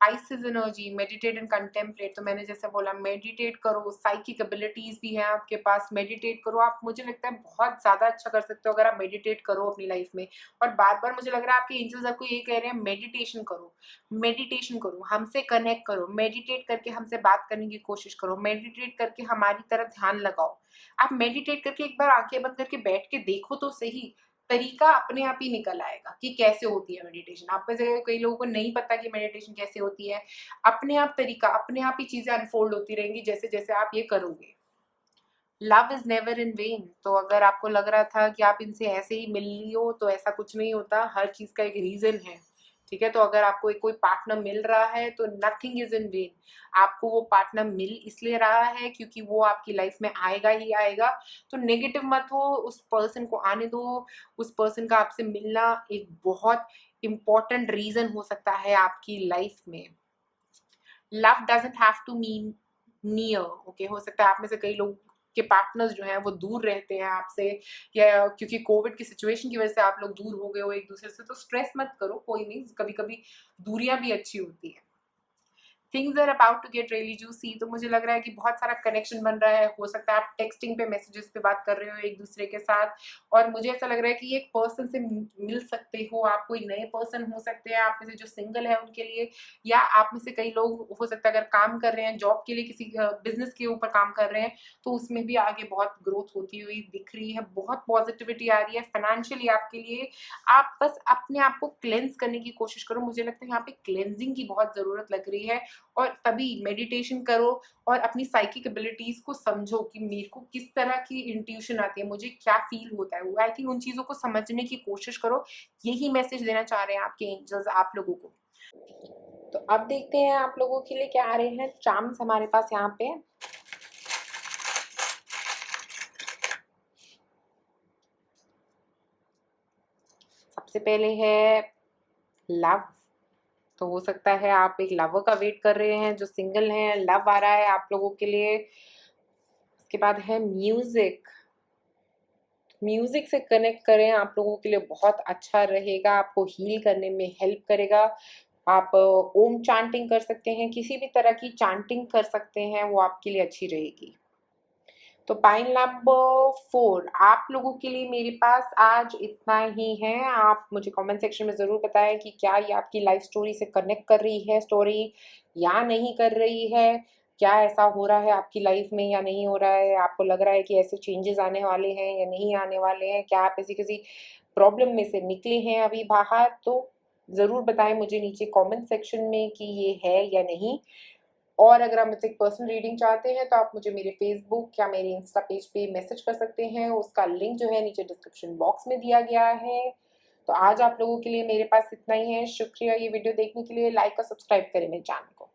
ISIS energy, meditate and contemplate, तो मैंने जैसे बोला मेडिटेट करो, साइकिक एबिलिटीज भी हैं आपके पास, मेडिटेट करो। आप, मुझे लगता है बहुत ज्यादा अच्छा कर सकते हो अगर आप मेडिटेट करो अपनी लाइफ में। और बार बार मुझे लग रहा है आपके एंजल्स आपको ये कह रहे हैं मेडिटेशन करो, मेडिटेशन करो, हमसे कनेक्ट करो, मेडिटेट करके हमसे बात करने की कोशिश करो, मेडिटेट करके हमारी तरफ ध्यान लगाओ। आप मेडिटेट करके एक बार आंखें बंद करके बैठ के देखो तो सही, तरीका अपने आप ही निकल आएगा कि कैसे होती है मेडिटेशन। आप में से कई लोगों को नहीं पता कि मेडिटेशन कैसे होती है। अपने आप तरीका, अपने आप ही चीजें अनफोल्ड होती रहेंगी जैसे जैसे आप ये करोगे। Love is never in when, तो अगर आपको लग रहा था कि आप इनसे ऐसे ही मिल लियो, तो ऐसा कुछ नहीं होता, हर चीज का एक रीजन है, ठीक है। तो अगर आपको कोई पार्टनर मिल रहा है तो नथिंग इज इन वेन। आपको वो पार्टनर मिल इसलिए रहा है क्योंकि वो आपकी लाइफ में आएगा ही आएगा। तो नेगेटिव मत हो, उस पर्सन को आने दो। उस पर्सन का आपसे मिलना एक बहुत इंपॉर्टेंट रीजन हो सकता है आपकी लाइफ में। Love doesn't have to mean near, okay. हो सकता है आप में से कई लोग के पार्टनर्स जो हैं वो दूर रहते हैं आपसे, या क्योंकि कोविड की सिचुएशन की वजह से आप लोग दूर हो गए हो एक दूसरे से, तो स्ट्रेस मत करो, कोई नहीं, कभी कभी दूरियां भी अच्छी होती है। Things are about to get really juicy. तो मुझे लग रहा है कि बहुत सारा कनेक्शन बन रहा है। हो सकता है आप टेक्सटिंग पे, मैसेजेस पे बात कर रहे हो एक दूसरे के साथ, और मुझे ऐसा लग रहा है कि एक पर्सन से मिल सकते हो आप। कोई नए पर्सन हो सकते हैं आप में से जो सिंगल है उनके लिए, या आप में से कई लोग हो सकता है अगर काम कर रहे हैं जॉब के लिए, किसी बिजनेस के ऊपर काम कर रहे हैं, तो उसमें भी आगे बहुत ग्रोथ होती हुई दिख रही है। बहुत पॉजिटिविटी आ रही है फाइनेंशियली आपके लिए। आप बस अपने आप को क्लेंस करने की कोशिश करो। मुझे लगता है यहाँ पे क्लेंजिंग की बहुत जरूरत लग रही है, और तभी मेडिटेशन करो और अपनी साइकिक एबिलिटीज को समझो कि मेरे को किस तरह की इंट्यूशन आती है, मुझे क्या फील होता है। आई थिंक उन चीजों को समझने की कोशिश करो। यही मैसेज देना चाह रहे हैं आपके एंजल्स आप लोगों को। तो अब देखते हैं आप लोगों के लिए क्या आ रहे हैं चार्म्स हमारे पास यहाँ पे। सबसे पहले है लव। तो हो सकता है आप एक लवर का वेट कर रहे हैं, जो सिंगल हैं लव आ रहा है आप लोगों के लिए। उसके बाद है म्यूजिक। म्यूजिक से कनेक्ट करें, आप लोगों के लिए बहुत अच्छा रहेगा, आपको हील करने में हेल्प करेगा। आप ओम चांटिंग कर सकते हैं, किसी भी तरह की चांटिंग कर सकते हैं, वो आपके लिए अच्छी रहेगी। तो पाइन नंबर 4 आप लोगों के लिए मेरे पास आज इतना ही है। आप मुझे कमेंट सेक्शन में ज़रूर बताएं कि क्या ये आपकी लाइफ स्टोरी से कनेक्ट कर रही है स्टोरी, या नहीं कर रही है। क्या ऐसा हो रहा है आपकी लाइफ में या नहीं हो रहा है, आपको लग रहा है कि ऐसे चेंजेस आने वाले हैं या नहीं आने वाले हैं, क्या आप ऐसी किसी प्रॉब्लम में से निकले हैं अभी बाहर। तो ज़रूर बताएं मुझे नीचे कमेंट सेक्शन में कि ये है या नहीं। और अगर आप मुझसे एक पर्सनल रीडिंग चाहते हैं तो आप मुझे मेरे फेसबुक या मेरे इंस्टा पेज पे मैसेज कर सकते हैं। उसका लिंक जो है नीचे डिस्क्रिप्शन बॉक्स में दिया गया है। तो आज आप लोगों के लिए मेरे पास इतना ही है। शुक्रिया ये वीडियो देखने के लिए। लाइक और सब्सक्राइब करें मेरे चैनल को।